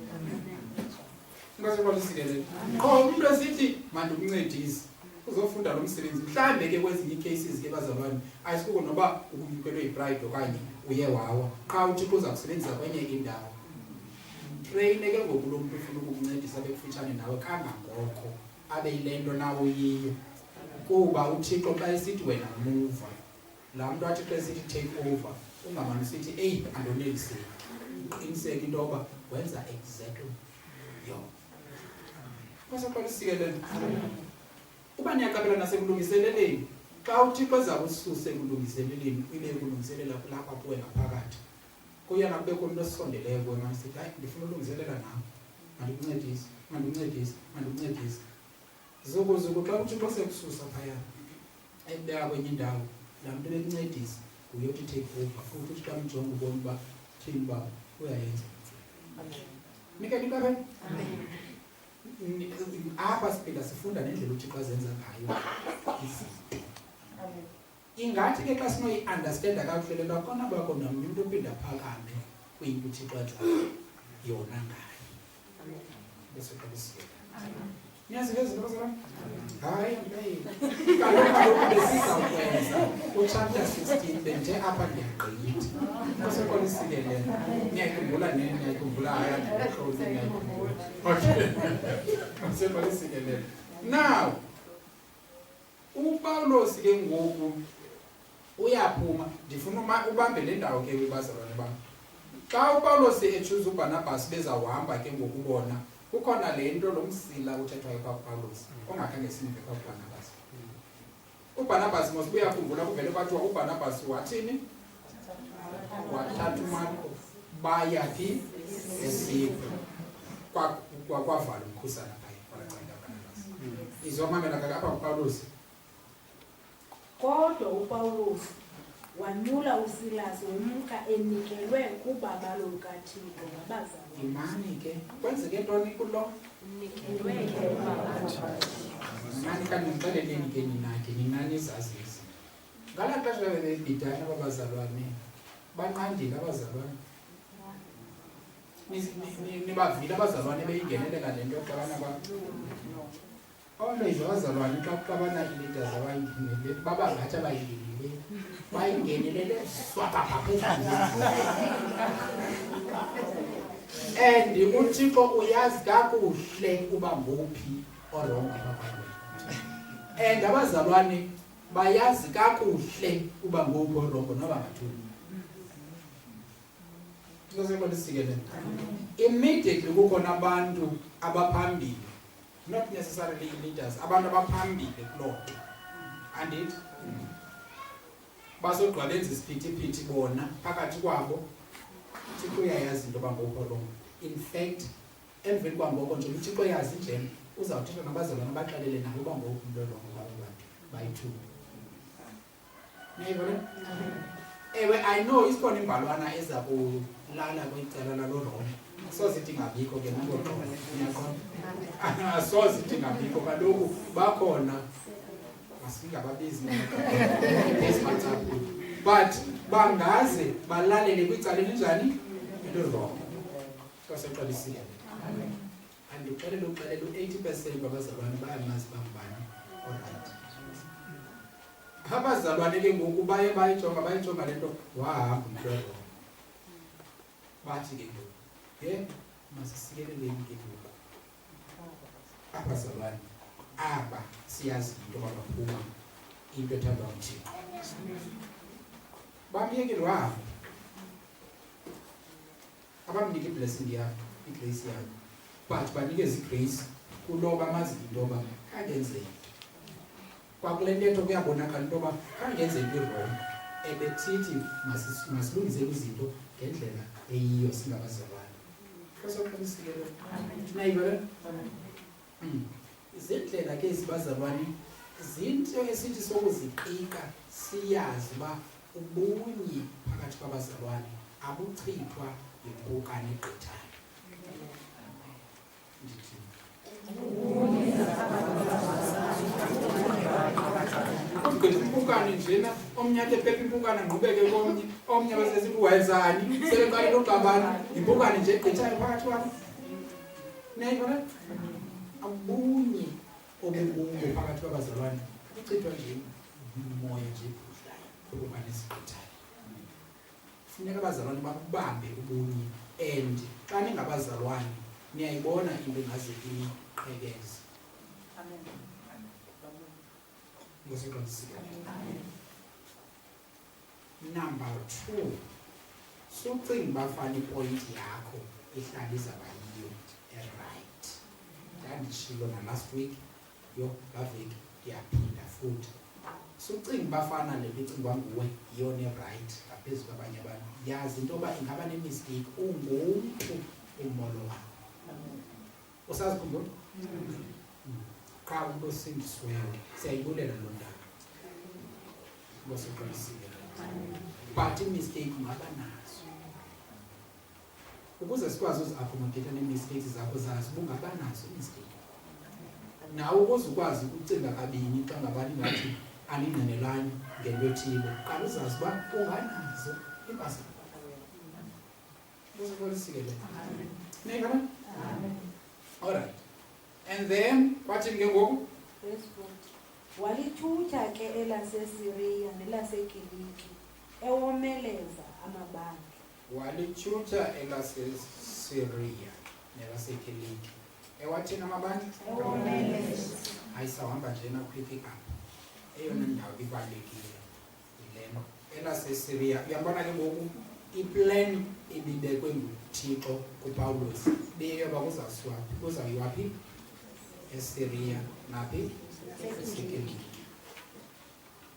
Ngasiqala isikele. Qho umuntu esithi mandikuncedise uzofunda lo msebenzi. Mhlambe ke kwezinye cases ke bazalwane ayisikuko noba ukunyukelwe yipride okanye uye wawa. Qha uThixo uza kusebenzisa kwenye indawo. Train ke ngoku lo muntu ufuna ukukuncedisa bekufitshane nawe kangangoko abe yile nto nawo yiyo. Kuba uThixo xa esithi wena move, laa mntu athi xa esithi take over, ungamane usithi eyi andoneliseki. Uqiniseke into yoba wenza exactly yo. Kwasaqala isikelelo. Uba niyaqaphela nasekulungiseleleni, xa uthixo eza kususe ekulungiseleleni ibe kulungiselela kulapha kuwe ngaphakathi kuyena kubekho umuntu osondeleyo kuwe masithi hayi ndifuna ulungiselela nawe mandikuncedise zukuzuku xa uthixo sekususa phaya ekubeka kwenye indawo laa mntu ebekuncedisa uyothi take over futhi uthi kamjonga ubona uba thini uba uyayenza nike nikabe apha siphila sifunda nendlela uthixo azenza ngayo izinto ingathi ke xa sinoyi-understanda kakuhle le nto akona bakho namnye umntu ophinda phakame kwinto uthixo athi yona ngayo besoqalisiyela niyazive izinto zam hayi kaloku besizawukwenza uchapter 16 bendithe apha ndiyagqitha besoqalisikelela niyayikhumbula niyayikhumbula hayandihloli niyayikhumbula okay besoqalisikelela now uPawulos ke ngoku uyaphuma ndifuna ubambe le ndawo ke bazalwane bam xa uPawulos echuza uBarnabas bezawuhamba ke ngokubona kukhona le nto lo msila uthethwayo kaPawulos ongakhange sinive kaBarnabas uBarnabas mos uyakhumbula kuvele kwathiwa uBarnabas wathini wathatha uMarko baya phi eSipre kwavala umkhusana phaya kwalanceda uBarnabas izomamela kakapha uPawulos. Kodwa uPawulos wanyula uSilas wemka enikelwe kubaba lokaThixo ngabazalwane. Imani ke kwenzeke ntoni kulo? Enikelwe kubaba. Mani kanixeleleni ke nina nizazi izinto. Ngalaa xesha bebebhidana abazalwane banqandile abazalwane. Nibavile abazalwane beyingenelela le nto yokuxabana kwabo. Always abazalwane xa kuxabana ileaders abayingenele babangathi abayingenele bayingenelele swapapha phezulu. And uThixo uyazi kakuhle uba nguphi orongo abakwazi. And abazalwane bayazi kakuhle uba nguphi orongo noba ngathuni. Immediately kukhona abantu abaphambili, not necessarily leaders, abantu abaphambili kuloo nto. And it bazogqa benza isiphithiphithi bona phakathi kwabo uThixo uyayazi into yoba nguphi orongo. In fact emveni kwangoko nje uThixo uyazi nje uzawuthetha nabazalwane baxelele nabo uba nguphi umntu orongo kwabo bantu bayi-2. Niyayibona? Ewe I know isikhona imbalwana eza kulala kwicala lalorongo. Sozithi ngabikho ke nabo niyaqonda. Sozithi ngabikho kaloku bakhona masingababizi but bangaze balalele kwicala elinjani elirongo. Kwaseqalisile. Andixelele uxelele u-80% babazalwane bayamazi bangubani. Alright. Abazalwane ke ngoku baye bayijonga le nto wahamba umntu orongo. Bathi ke ngoku masisikeleleni ke ngoku abazalwane aba siyazi into babaphuma into ethandwa nguThixo. Bamyekile wahamba abamnike iblessing yakhe igrace yakhe but banikeza igrace kulo bamazi into yoba kangenzeki. Kwakule ntetho kuyabonakala into yoba kangenze into wrong ebethithi masilungisele izinto ngendlela eyiyo singabazalwane. Kwasoqinisekile nayibona izindlela ke izibazalwane zinto esithi sokuziqika siyazi uba ubunye phakathi kwabazalwane abuchithwa yimpukane egqithayo. Impukane njena omnye athi ephepha impukane ngqubeke komnye omnye basesithi wenzani sebeqalile uxabana impukane nje egqithayo phakathi kwabo. Nayibona abunye obubungu phakathi kwabazalwane uchithwa nje umoya nje phuhlayo ukuba nesigqithayo. Funeka abazalwane bakubambe ubunye and xa ningabazalwane niyayibona into engaze iqhekeze. Amen. Number 2, sucinga bafana ipoint yakho ihlala izaba yiyo right. Ndanditshilo na last week yo baveki ndiyaphinda futhi sucinga bafana le licingwa nguwe yona right ngaphezu kwabanye abantu. Yazi into yoba ingaba ne-mistake ungumntu umolo wakho. Usazikhumbula? Qha umntu osindisiweyo siyayibulela loo ndaba. Ngosiqalisile. But i-mistake ungaba nazo. Ukuze sikwazi uzi-accommodate nee-mistakes zakho zazi ubungaba nazo i-mistake. Nawe ukuze ukwazi ukucinga kabini xa ngabani ngathi aningqinelani ngento ethile, qala uzazi uba unganazo iimpasa. Ngosiqalisile le. Ningana? Alright. And then kwathi ke ngoku walithutha ke elaseSiriya nelaseKiliki ewomeleza amabandla. Walithutha elaseSiriya nelaseKiliki ewathina amabandla Ewomeleza. Ayisahamba njena quick up. Eyona ndawo ibalekile yilena elaseSiriya. Uyabona ke ngoku iplan ibibekwe nguThixo kuPawulos beyoba kuzawuyiwaphi eSiriya naphi eSekiliki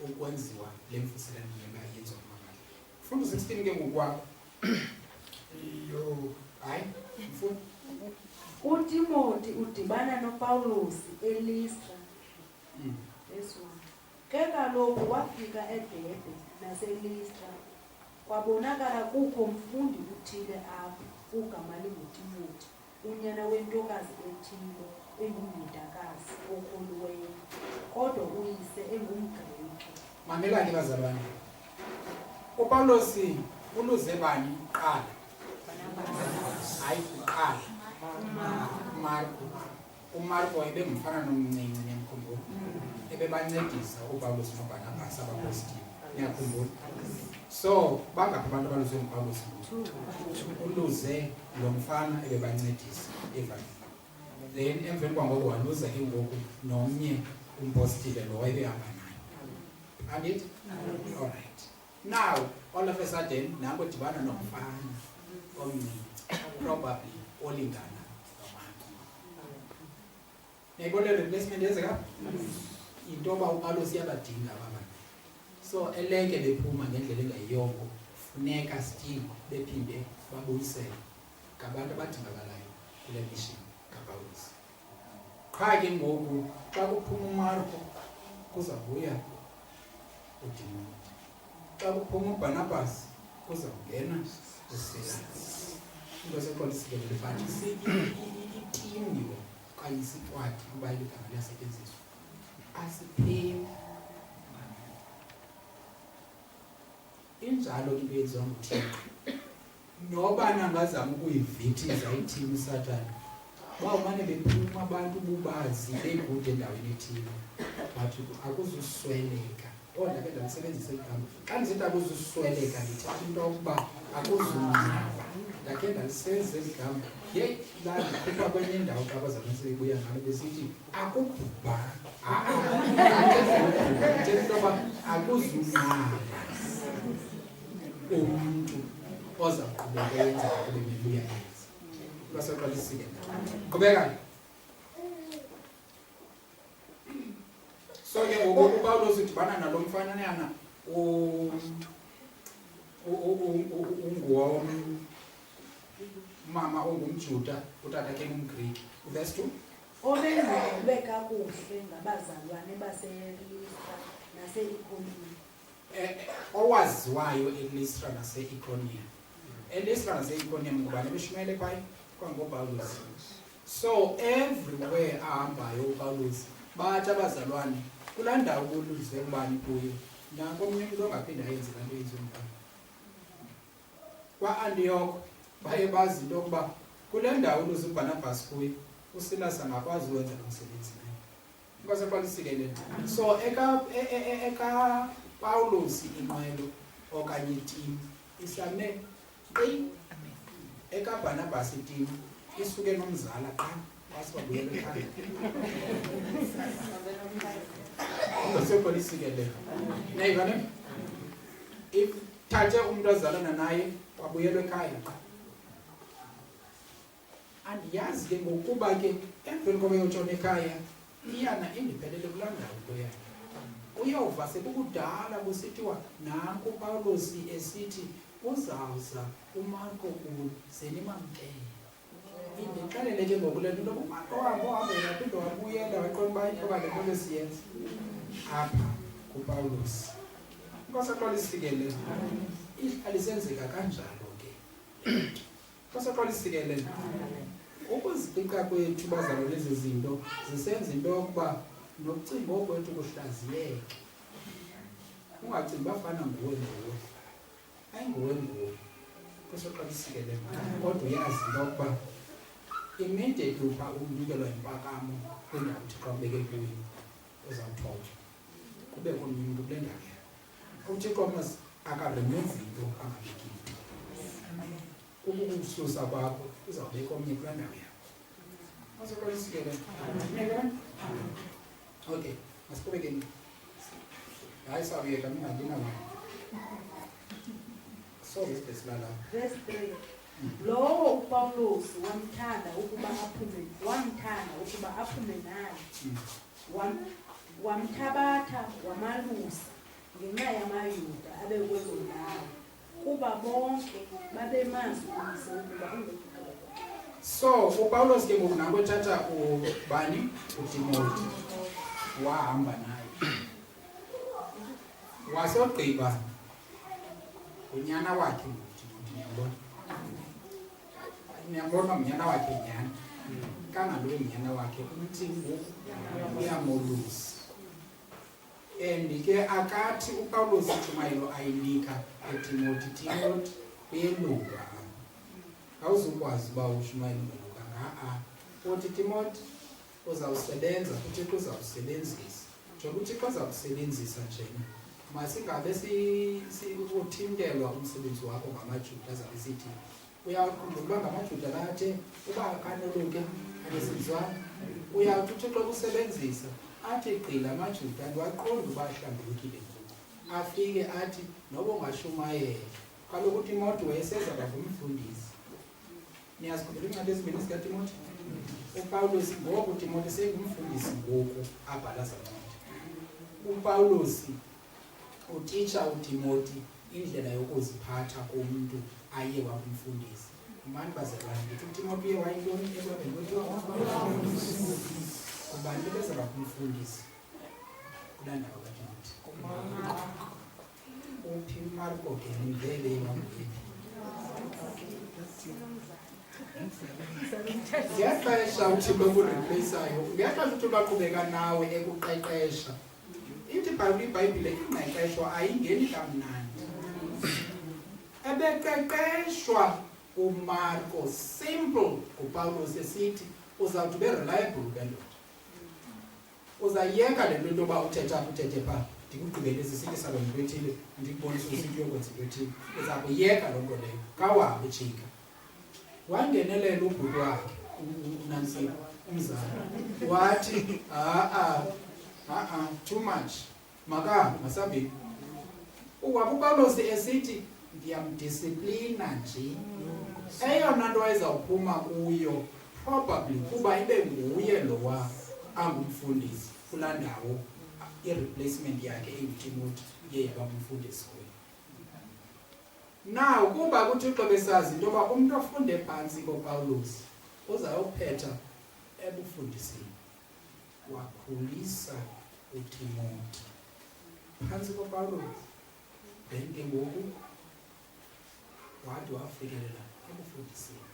ukwenziwa le mfuselelo yenziwa amabandla. Fundo 16 ke ngokwakho. Hayi mfundo uTimoti udibana noPawulos eListra. Ke kaloku wafika eDebe naseListra kwabonakala kukho mfundi uthile apho ugama linguTimoti, unyana wentokazi ethile engumJudakazi okhuluweyo, kodwa uyise engumGrike. Mamela ke bazalwane. uPawulos uluze bani kuqala? Hayi kuqala. Marko. uMarko ebengumfana nomncinci nemkhumbulo. Ebebancedisa uPawulos noBarnabas abapostile. Niyakhumbula? So bangaphi abantu abaluze nguPawulos? Uluze lo mfana ebebancedisa evangeli. Then emveni kwangoko waluza ke ngoku nomnye umpostile lo wayebehamba naye. And it? All right. Now all of a sudden nango dibana nomfana omncinci, probably olingana noMarko. Niyayibona le replacement yenzeka? Into yoba uPawulos iyabadinga abantu. So eleke bephuma ngendlela engayiyongo, funeka still bephinde babuyisele ngabantu abadingakalayo kule mission kaPawulos. Qha ke ngoku xa kuphuma uMarko kuzabuya uTimoti. Xa kuphuma uBarnabas kuzawungena uSilas. Into seqolisile lefathi itimbiwe okanye isikwadi kuba igama liyasetyenziswa. Asipheli. Injalo into yenziwa nguThixo. Noba nangazama ukuyivithiza ithini uSathane, bawumane bephuma abantu bubazi bekude endaweni ethile, but akuzusweleka. Kodwa ke ndalisebenzisa igama. Xa ndisithi akuzusweleka ndithetha into yokuba akuzunqaba. Ndakhe ndalisebenzisa igama. Yeyi landikhupha kwenye indawo xa bazalwane sebebuya ngalo besithi akubhubhanga. Ndithetha into yoba akuzunqaba umuntu oza kuqhubeka yenza kube bebuya yenza. Baseqalisile. Qhubeka. So ke ngoku uPawulos udibana nalo mfananyana mama ongumJuda utata ke ngumGrike. Verse 2. Obenzelwe kakuhle ngabazalwane baseListra nase-Ikoniya. Owaziwayo eListra nase-Ikoniya. eListra nase-Ikoniya ngubani beshumele phaya? KwangoPawulos. So everywhere ahambayo uPawulos bathi abazalwane kulaa ndawo uluze ubani kuyo nanko omnye umntu ongaphinde ayenze laa nto yenziwe ngubani. Kwa-Antioch baye bazi into yokuba kule ndawo uluze uBarnabas kuyo uSilas angakwazi ukwenza lo msebenzi naye. Kwaseqalisile le nto. So ekaPawulos inqwelo okanye itimu isame qi. EkaBarnabas itimu isuke nomzala qha wasibabuyela ekhaya. Kwaseqalisile le. Nayibona? Ithathe umuntu ozalana naye wabuyela ekhaya qha. Andiyazi ke ngokuba ke emveni koba yotshona ekhaya iyana indiphelele kulaa ndawo kuya. uyova sekukudala kusithiwa nanku uPawulos esithi uzawuza uMarko kuze nimamkele. Indixelele ke ngoku le nto uMarko ohambela phinde wabuyela waqonda uba ithoba le nto besiyenza apha kuPawulos. Inkosi axolisikelele. Alisenzeka kanjalo ke. Inkosi axolisikelele. Ukuzipika kwethu bazalo lezi zinto zisenza into yokuba nokucinga okwethu kuhlaziyeke. Ungacingi bafana nguwe. Ayinguwe. Kusoxolisikelele. Kodwa uyazi into yokuba immediately upha umnikelo impakamo kwindawo uThixo abeke kuyo uzawuthotywa. Kube khona umuntu kule ndawo. uThixo akaremove into angabekile. Ukukususa kwakho uzawubeka omnye kula ndawo yakho. Kusoxolisikelele. Okay, masiqhubekeni. Hayi sawuyeka ningangena la. So isibesilala. Verse 3. Lo uPawulos wamthanda ukuba aphume naye. Wamthabatha wamalusa ngenxa yamayuda abekwezo ndawo. Kuba bonke babemazi umse ukuba ungumqobo. So uPawulos ke ngoku nanto ethatha ubani uTimothy wahamba naye. Wasogqiba unyana wakhe uTimothy. Niyabona unyana wakhe nyana. Kangalo unyana wakhe uthi ngoku uyamolusa. And ke akathi uPawulos utshumayelo ayinika eTimothy uyelunga. Awuzukwazi uba ushumayelo ulunga. Uthi Timothy uzawusebenza futhi uzawusebenzisa. Njengoba uThixo uzawusebenzisa nje. Masingabe uthintelwa umsebenzi wakho ngamaJuda azabe sithi uyakhumbula ngamaJuda bathe uba kanoluke anesizwana uyawuthi uThixo ukusebenzisa athi gqila amaJuda ndiwaqonda uba ahlambulukile ngoku afike athi noba ungashumayela kaloku uTimothy wayeseza ngumfundisi. Niyazikhumbula incwadi ezibini zikaTimothy? uPawulos ngoku uTimothy sengumfundisi ngoku abhala zancwadi. uPawulos utitsha uTimothy indlela yokuziphatha komuntu aye wamfundisa. Manje bazalwane ngithi uTimothy uye wayintoni ekwabeni kwethu? Ubani beza bakumfundisa kula ndawo kaTimothy? Uphi uMarko ke ngivele wamphephi. Ngiyaxesha uThixo ukureplaceayo. Ngiyaxesha ukuthi baqhubeka nawe ekuqeqesha. Ithi iBhayibhile ingqeqesho ayingeni kamnandi. Ebeqeqeshwa uMarko simple uPawulos esithi uzawuthi ube reliable ke ndoda. Uzayeka le nto yoba uthethe pha ndikugqibele sisithi salo nto ethile ndikubonisa usithi uyokwenza into ethile. Uza kuyeka loo nto leyo kawabe jika. Wangenelela ubhuti wakhe uNansipho umzali wathi too much masabi. uPawulos esithi ndiyamdisiplina nje. Eyona nto ayizawuphuma kuyo probably kuba ibe nguye lowa angumfundisi kulaa ndawo i-replacement yakhe enguTimothy iye yabamfundisi kuyo. Now kuba uThixo besazi into yoba umntu ofunde phantsi koPawulos uzayophetha ebufundisini. Wakhulisa uTimothy phantsi koPawulos. Then ke ngoku wade wafikelela ebufundisini.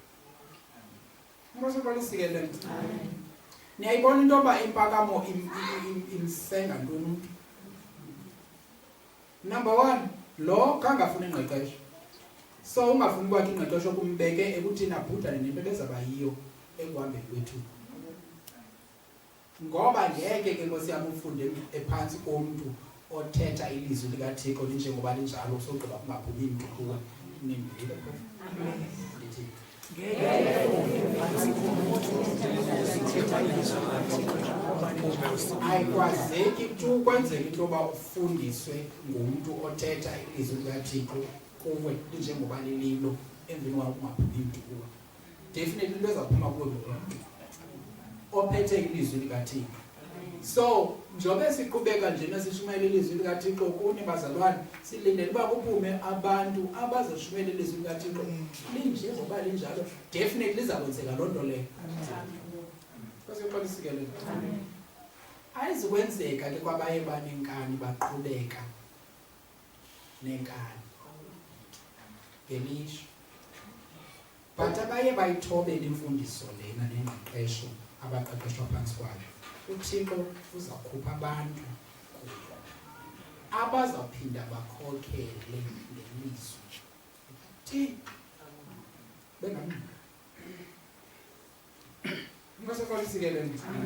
Mosaqolisikelele. Niyayibona into yoba impakamo imsenga ntoni umntu? Number 1, lo kangafuni ingqeqesho. So ungafuni kwakhe ingqeqesho kumbeke ekuthini abhudane nento bezaba yiyo ekuhambeni kwethu. Ngoba ngeke ke Nkosi yami ufunde ephantsi komntu othetha ilizwi likaThixo njengoba linjalo usogqiba kungaphumi into kuwe. Nindile phofu. Amen. Ndithi ayikwazeki tu kwenzeka into yoba ufundiswe ngumntu othetha ilizwi likaThixo kuwe njengoba lililo emveni wakho kungaphumi into kuwe. Definitely into ezaphuma kuwe ngumntu ophethe ilizwi likaThixo. So njobe siqhubeka njena sishumayela ilizwi likaThixo kuni bazalwane, silindele uba kuphume abantu abazashumayela ilizwi likaThixo linje ngoba linjalo, definitely lizakwenzeka loo nto leyo. Kwasixolisikelele. Ayizikwenzeka ke kwabaye banenkani baqhubeka nenkani ngelishwa, but abaye bayithobele imfundiso lena nengqeqesho abaqeqeshwa phantsi kwayo, uThixo uzakhupha abantu abazawuphinda bakhokhele lelizwe.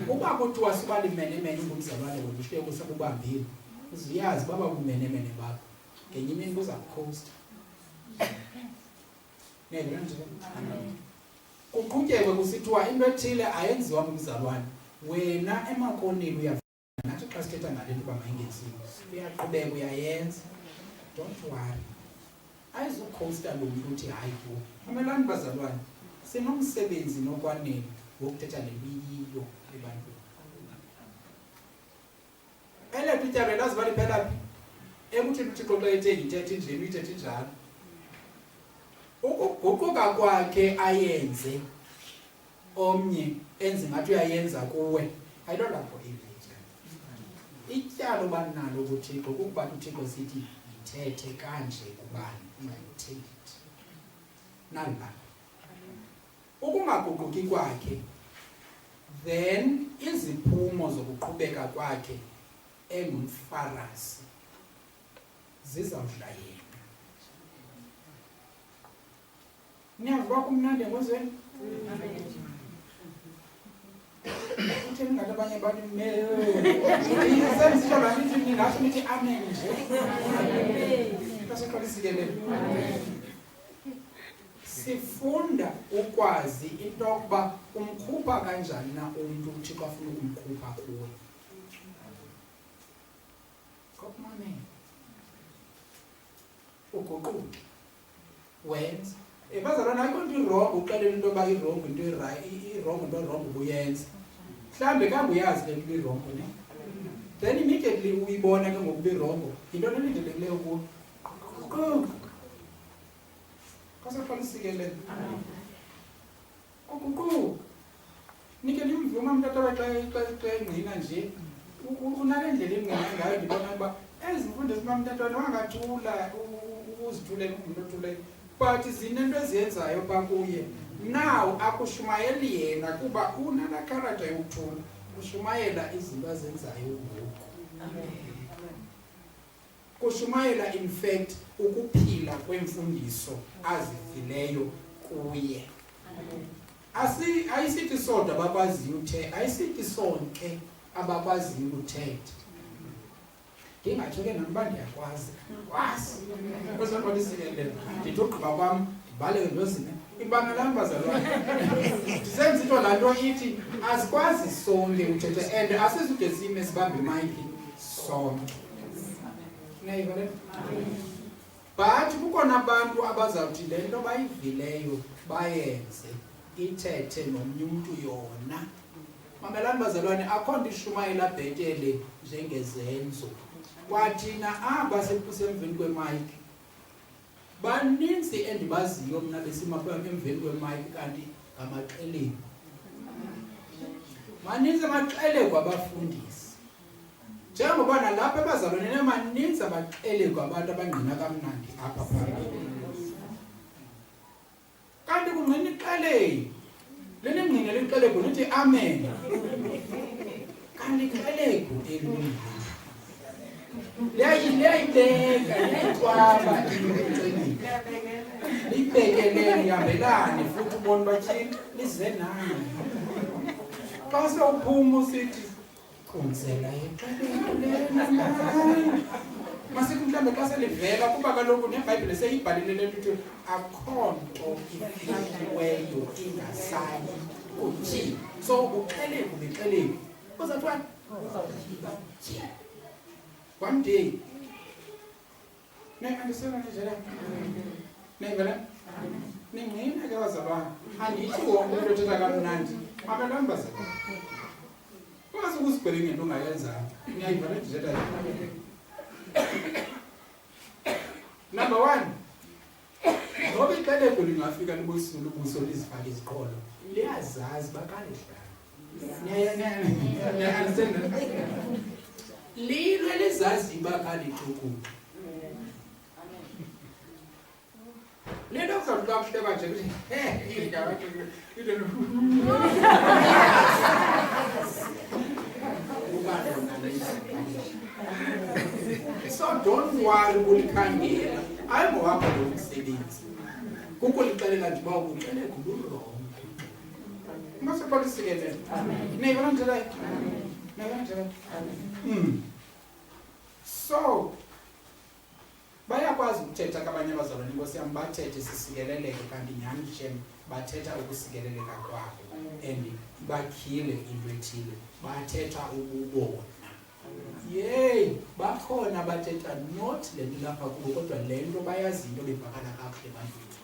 Uba kuthiwa siba limenemene ngumzalwane wethu uhleko sabubambile, uziyazi baba bumenemene bakho ngenye imini buza kukhosta. Kuqhutyekwe kusithiwa into ethile ayenziwa ngumzalwane, wena emakoneni uyafuna nathi xa sithetha ngale nto uba mayingenziwe uyaqhubeka uyayenza, don't worry. Ayizukhosta lo mntu uthi hayi bo. Mamelani bazalwane, sinomsebenzi nokwanele wokuthetha nemiyiyo ebantwini. Elethu ityalo lazi uba liphela phi? Ekuthini uThixo xa ethe yithethe nje uyithethe njalo. Ukuguquka kwakhe ayenze omnye enze ngathi uyayenza kuwe, ayilolapho ilitya. Ityalo banalo kuThixo kukuba uThixo sithi yithethe kanje kubani, ungayithethi nalibani. Ukungaguquki kwakhe, then iziphumo zokuqhubeka kwakhe engumfarasi zizawudla yena. Niyavuka kumnandi ngozweni? Utheni ngathi abanye abantu sensitsho laa nto ningatsho nithi amen nje. Xolisikelele. Sifunda ukwazi into yokuba umkhupha kanjani na umntu uThixo afuna ukumkhupha kuwe. Kokumamela. Uguquke. Wenza. Bazalwane ayikho into irongo uxelela into yoba irongo into irongo into wrong ubuyenza. Mhlawumbe kambe uyazi le nto irongo ne? Then immediately uyibona ke ngokuba irongo into elindelekileyo kuwe. Kwasixolisikelele. Kuququka. Nike nimvume umntata xa engqina nje unale ndlela engqina ngayo ndibona uba ezi mfundiso umntata wangathula uzithulele umuntu othulele, but zinento eziyenzayo phaa kuye. Now akushumayeli yena kuba unala character yokuthula, kushumayela izinto azenzayo ngoku. Kushumayela in fact ukuphila kwemfundiso azifileyo kuye. Ayisithi sodwa abakwaziyo uthetha, ayisithi sonke abakwaziyo uthetha. Ngingatsho ke nami uba ndiyakwazi. Kwazi. Kwasixolisikelele. Ndithi ugqiba kwam ndibaleke ndozine. Ibanga lam bazalwane. Ndisenza into laa nto ithi asikwazi sonke uthetha and asizude sime sibambe imayikhi sonke. Niyayiva le? But kukhona abantu abazawuthi le nto bayivileyo bayenze ithethe nomnye umntu yona. Mamelani bazalwane, akho nto ishumayela bhetele njengezenzo. Kwathina aba semveni kwemayikhi baninzi endibaziyo mna besimapha emveni kwemayikhi kanti ngamaxeleni. Maninzi amaxeleko abafundisi. Njengoba nalapha ebazalwane maninzi abaxeleko abantu abangqina kamnandi apha phakathi. Kanti kungqina ixeleko. Leli ngqina lixeleko lithi amen. Kanti ixeleko elungile. Liyayibeka, liyayicwaba imiceli. Libekelele ihambelane futhi ubone bathini lize nani. Xa sewuphuma usithi qonzela ixeleko lena. Masithi mhlawumbe xa selivela kuba kaloku neBhayibhile seyibhalile le nto akho nto ifikiweyo ingasayi kuthini. So uxeleko bexeleko. Uzawuthwani? One day. Andisela nje. Nengela. Ningina ke bazalwane. Andithi wonke umuntu othetha kamnandi. Abelamba bazalwane. ungasuka uzibhele ngento ongayenzanga. Ngiyayivala ndithetha. Number 1. Ngoba ixeleko lingafika libuso lizifake iziqholo. Liyazazi bakale dlala. Lilwe lizazi bakale ixuku. Lento kuzawuthi kakuhleba nje ukuthi so don't worry ukulikhangela. Ayingowakho lo msebenzi. Kukulixelela nje uba ukuxeleka uburongo. Ungaseqalisikelela. Nayibona njalo. So bayakwazi ukuthetha kabanye abazalwane Nkosi yami bathethe sisikeleleke kanti nyhani shem bathetha ukusikeleleka kwabo and bakhile into ethile bathetha ububona. Yey bakhona bathetha not le nto lapha kubo kodwa le nto bayazi into bebhakala kakuhle bantwini.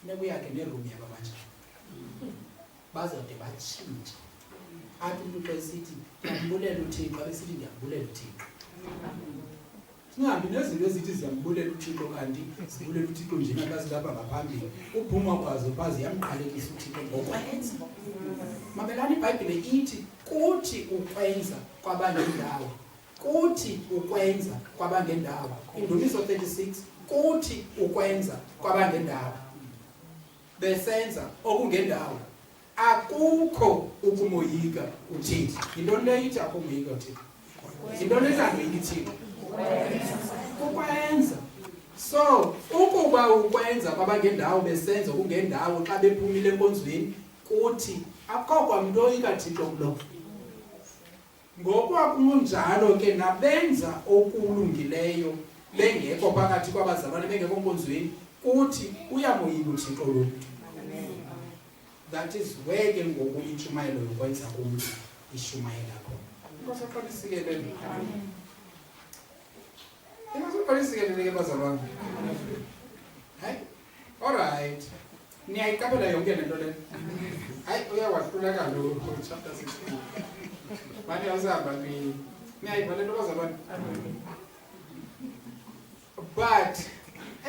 Funeka uyakhe neroom yabo abanjani bazawude batshintshe. Athi umntu xa esithi ndiyambulela uThixo abesithi ndiyambulela uThixo. Singahambi nezinto ezithi ziyambulela uThixo kanti zibulela uThixo njena xa silapha ngaphambili. Uphuma kwazo bazi yamqalekisa uThixo ngokwenza. Mamelani iBhayibhile ithi kuthi ukwenza kwabangendawo. Kuthi ukwenza kwabangendawo. Indumiso 36 kuthi ukwenza kwabangendawo. Besenza okungendawo. Akukho ukumoyika uThixo. Yintoni le ithi akumoyika uThixo? Yintoni ezangoyika uThixo? Ukwenza. So ukuba ukwenza kwabangendawo besenza okungendawo xa bephumile enkonzweni kuthi akukho kwamntu oyika Thixo kulo. Ngokwakunjalo ke nabenza okulungileyo bengekho phakathi kwabazalwane bengekho enkonzweni kuthi uyamoyika uThixo lo mntu. That is where ke ngoku intshumayelo yokwenza umntu ishumayela khona. Inkosi aqalisikelele. Inkosi aqalisikelele ke bazalwane. Hayi. All right. Niyayikabela yonke lento le. Hayi uyawahlula kaloku chapter 16. Manje awuzahamba mini. Niyayivala lento bazalwane. But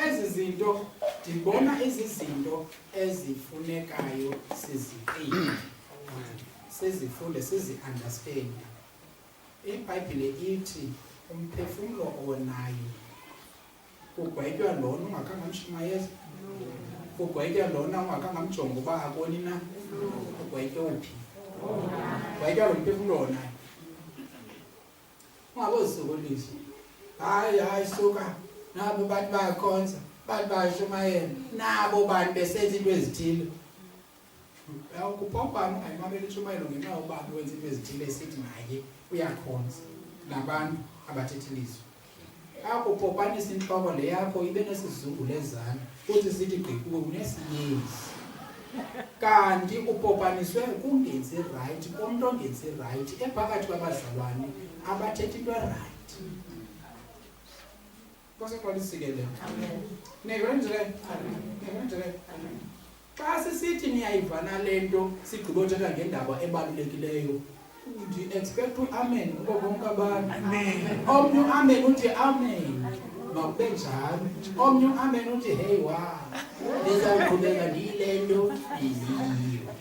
ezi zinto ndibona izizinto ezifunekayo siziqine. Sizifunde sizi-understand. IBhayibhile ithi umphefumlo onayo kugwetywa lona ungakhange amshumayeza. Kugwetywa lona ungakhange amjonge uba akoni na. Kugwetywa uphi? Kugwetywa lo mphefumlo onayo. Ungabozisokolisi. Hayi suka. Nabo bantu bayakhonza, bantu bayashumayela, nabo bantu besenza into ezithile. Ukuphophana ungayimamela ishumayelo ngenxa yobantu wenza into ezithile esithi naye uyakhonza nabantu abathetha ilizwi. Akuphopanisa inhloko le yakho ibe nesizungulezana futhi sithi gqikuwe unesinyezi. Kanti uphopaniswe kungenzi right, umuntu ongenzi right ephakathi kwabazalwane abathetha into right. Nkosi aqalisikelele. Amen. Niyayivana njalo? Xa sisithi niyayivana lento sigqibo uthetha ngendaba ebalulekileyo. Ndi-expect amen kubo bonke abantu. Amen. Omnye amen uthi amen. Makube njalo. Omnye amen uthi hey wa. Ndizawuqhubeka ndiyile nto iyiyo.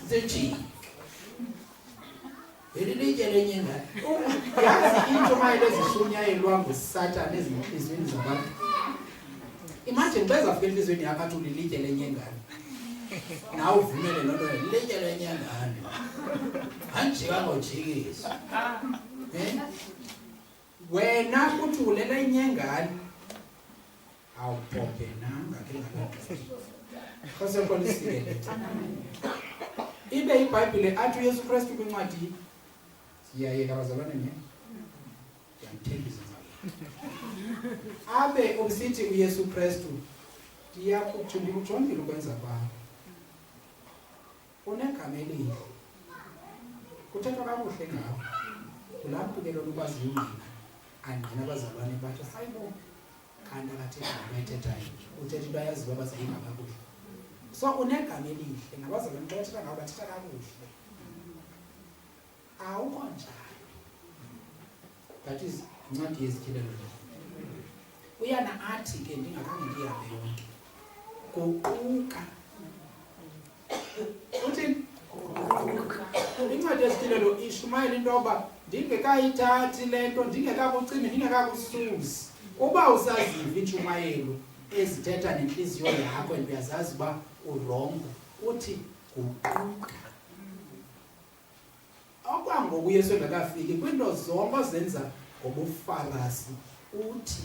Zitsho. Elilitye lenye ngani. Yazi intshumayelo ezishunyayelwa nguSatan ezinhliziyweni zabantu. Imagine beza fika enhliziyweni yakho athi ulilitye lenye ngani. Nawe uvumele loo nto lilitye lenye ngani. Anjika ngojikiswa. Wena kuthi ulelenye ngani. Awuphophe nanga ke ngalo. Nkosi aqalisikelele. Ibe iBhayibhile athi uYesu Kristu kwincwadi siyayeka abazalwane nje. Yamthembisa ngayo. Abe usithi uYesu Kristu ndiyakuthumba ukujongile ukwenza kwakho. Unegama elihle. Kuthethwa kakuhle ngawo. Kulapho ke lokho kwazi ingqina. Angqina abazalwane bathi hayibo khanda kaThixo bayithethayo. Uthetha into ayaziwa abazayingaba kuhle. So unegama elihle nabazalwane xa bathetha ngabo bathetha kakuhle. Awukho njalo. That is incwadi yezikhokhelele. Uyana athi ke ndingakhange ndihambe yonke. Kuquka. Uthini? Incwadi yezikhokhelele ishumayela into yoba ndingekayithathi le nto, ndingekakucimi, ndingekakususi. Uba usaziva intshumayelo ezithetha nenhliziyo yakho and uyazazi uba urongo, uthi guquka. Okwangoku uYesu engakafiki kwiinto zonke ozenza ngobufarasi uthi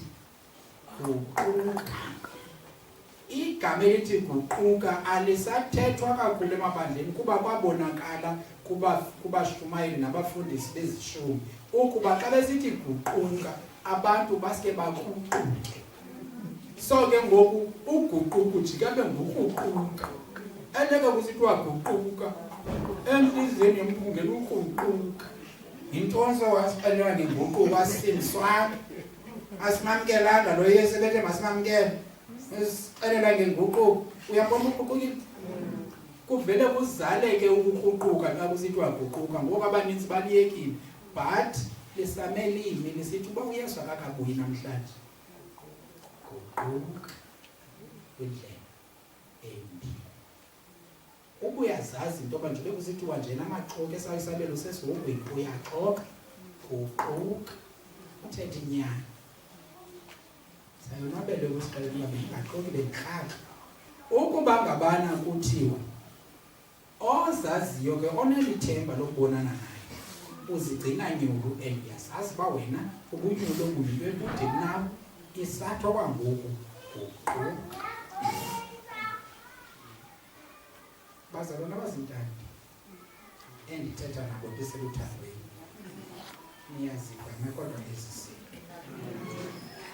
guquka. Igama elithi guquka alisathethwa kakhulu emabandleni kuba kwabonakala kubashumayeli nabafundisi bezishumi ukuba xa besithi guquka abantu baske baguquke. So ke ngoku uguquka ujika abe nguguquka. Eleke kusithiwa guquka enhliziyweni yomphungela uguquka. Intonso wasixelela ngenguquko asimswanga. Asimamkelanga lo Yesu bethe masimamkele. Esixelela ngenguquko. Uyabona uguquko kuvele kuzaleke ukuguquka xa kusithiwa guquka ngoba abaninzi baliyekile. But lisamelimi lisithi uba uYesu akakabuyi namhlanje. Guquka kwindlela embi. Ubuyazazi into yoba njengoba kusithiwa nje namaxoka esayisabelo sesihogweni uyaxoka, guquka, uthethe inyani. Sayonwabele ukusixelela uba bengaxoki bendikraka. Ukuba ngabana kuthiwa ozaziyo ke onelithemba lokubonana naye uzigcina nyulu and uyazazi uba wena ubunyulo obuyinto ekude nawe isatho kwangoku guquka. Bazalwane abazintandi endithetha nabo ndiseluthandweni, niyazigama kodwa ezizinto,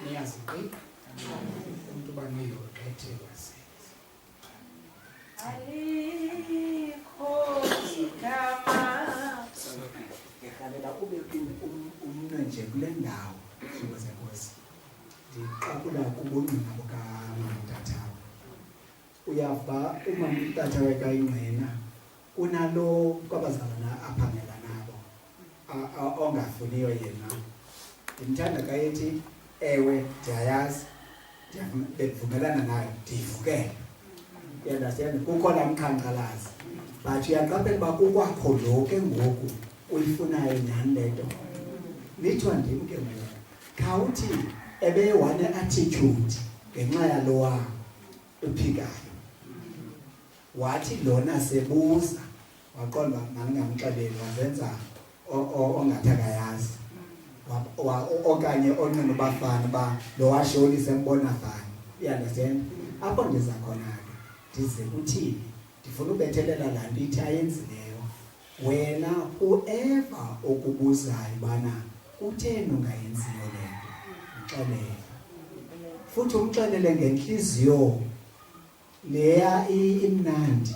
niyaziqiqa umntu uba noyogqethe wasenza. Alikho igama ngihalela ube umnwe nje kule ndawo zenkosi. Ndiqaqula kubungqina bukamamtathawo. Uyava umama umtata wekayingqina unalo kwabazalwana aphangela nabo ongafuniyo yena. Ndimthanda kayethi ewe ndiyayazi ndivumelana nayo ndivukele. Uyandastanda kukhona umkhanqalazi but uyaqaphela uba kukwakho lo ke ngoku uyifunayo nyhani le nto. Lithiwa ndim ke ngoku khawuthi ebeyi-one attitude ngenxa yalowa uphikayo. Wathi lona sebuza waqonda maningamxeleli wazenza ongathi akayazi. Okanye onqina ubafana uba lo washolisa embona fana. Uyandastanda? Apho ndiza khona-ke ndize uthini ndifuna ubethelela laa nto ithi ayenzileyo. Wena whoever okubuzayo ubana kutheni ungayenziyo le nto mxelele. Futhi umxelele ngenhliziyo leya imnandi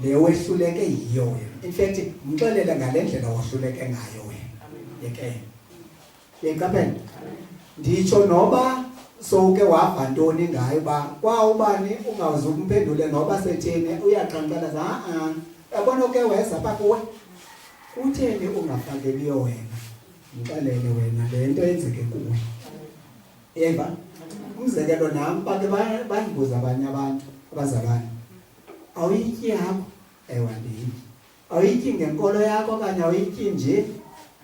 le wehluleke yiyo wena. In fact mxelele ngale ndlela wahluleke ngayo wena. Yeke yeqaphela nditsho noba sowuke wava ntoni ngayo uba kwawubani ungaze umphendule noba setheni uyaqanqalaza yabona ke weza apha kuwe kutheni ungafakeliyo wena. Mxelele wena le nto yenzeke kuwe. Eva umzekelo nam bake bandibuza abanye abantu abazalwane awuyityi yakho. Ewe andiyityi. Awuyityi ngenkolo yakho okanye awuyityi nje.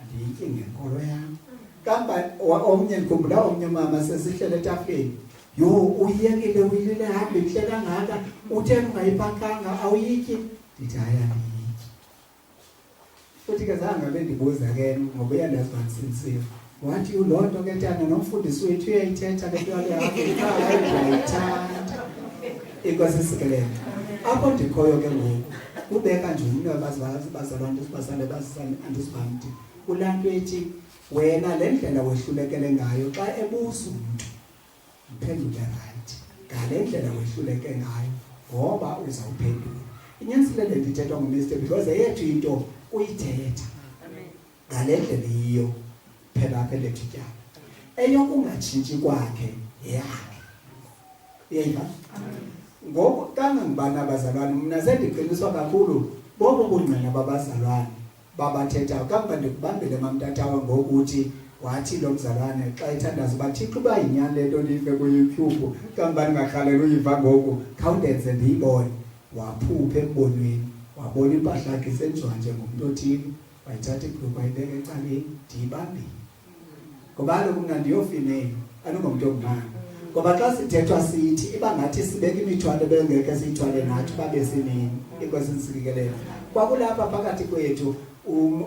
Andiyityi ngenkolo yakho. Kambe omnye ndikhumbula omnye mama sesihlele etafileni. Yo uyiyekile uyilile hambe ihle kangaka utheni ungayiphakanga awuyityi. Ndithi hayi andiyityi. Futhi ke zange bendibuza ke ngoba uyandazi uba ndisinsile. Wathi loo nto ke tana nomfundisi wethu uyayithetha le nto yayithanda. Inkosi isikelele. Apho ndikhoyo ke ngoku kubeka nje umnwe bazalwane basale basane andisibamti. Kulaa nto ethi wena le ndlela wehlulekele ngayo xa ebuza umntu mphendule right ngale ndlela wehluleke ngayo ngoba uzawuphendula. Inyanzelele ndithethwa nguMr because eyethu into uyithetha ngale ndlela yiyo phela apha lethu tyala eyokungatshintshi kwakhe yakhe. Yeyiva ngoku kangangibani abazalwane mna sendiqiniswa kakhulu bobo bungqina babazalwane babathethayo kangoba ndikubambile mamtatawe ngokuthi wathi lo mzalwane xa ithandaza uba Thixo uba yinyani le nto ndiyive ku-YouTube kangoba ndingarhalela uyiva ngoku khawundenze ndiyibone waphupha embonweni wabona impahla yakhe isenziwa njengomntu othile wayithatha ibhruku wayibeka ecaleni ndiyibambile ngoba kaloku mna ndiyofimeni andingomntu ongumanga ngoba xa sithethwa sithi iba ngathi sibeka imithwalo ebengeke siyithwale nathi babe sinini inkosi ndisikelela kwakulapha phakathi kwethu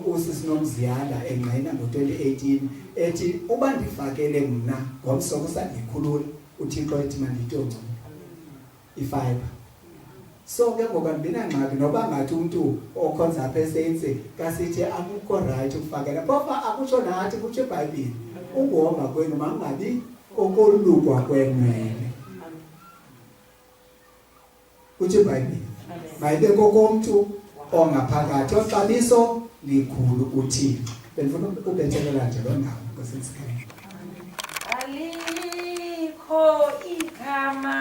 usisi Nomziyanda engqina ngo-2018 ethi uba ndifakele mna ngomso kusandikhulula uThixo ethi mandiyitongcola ifiber so ke ngoba ndinangxaki noba ngathi umuntu okhonza apha esensi kasithi akukho right ukufakela phofa akutsho nathi kutsho eBhayibhile ukuhomba kwenu mangabi okolukwa kwenwele kutsho eBhayibhile mayibe kokomntu ongaphakathi oxabiso likhulu uThixo benifuna ubethelela nje lo ndawo ngosisikhathi alikho igama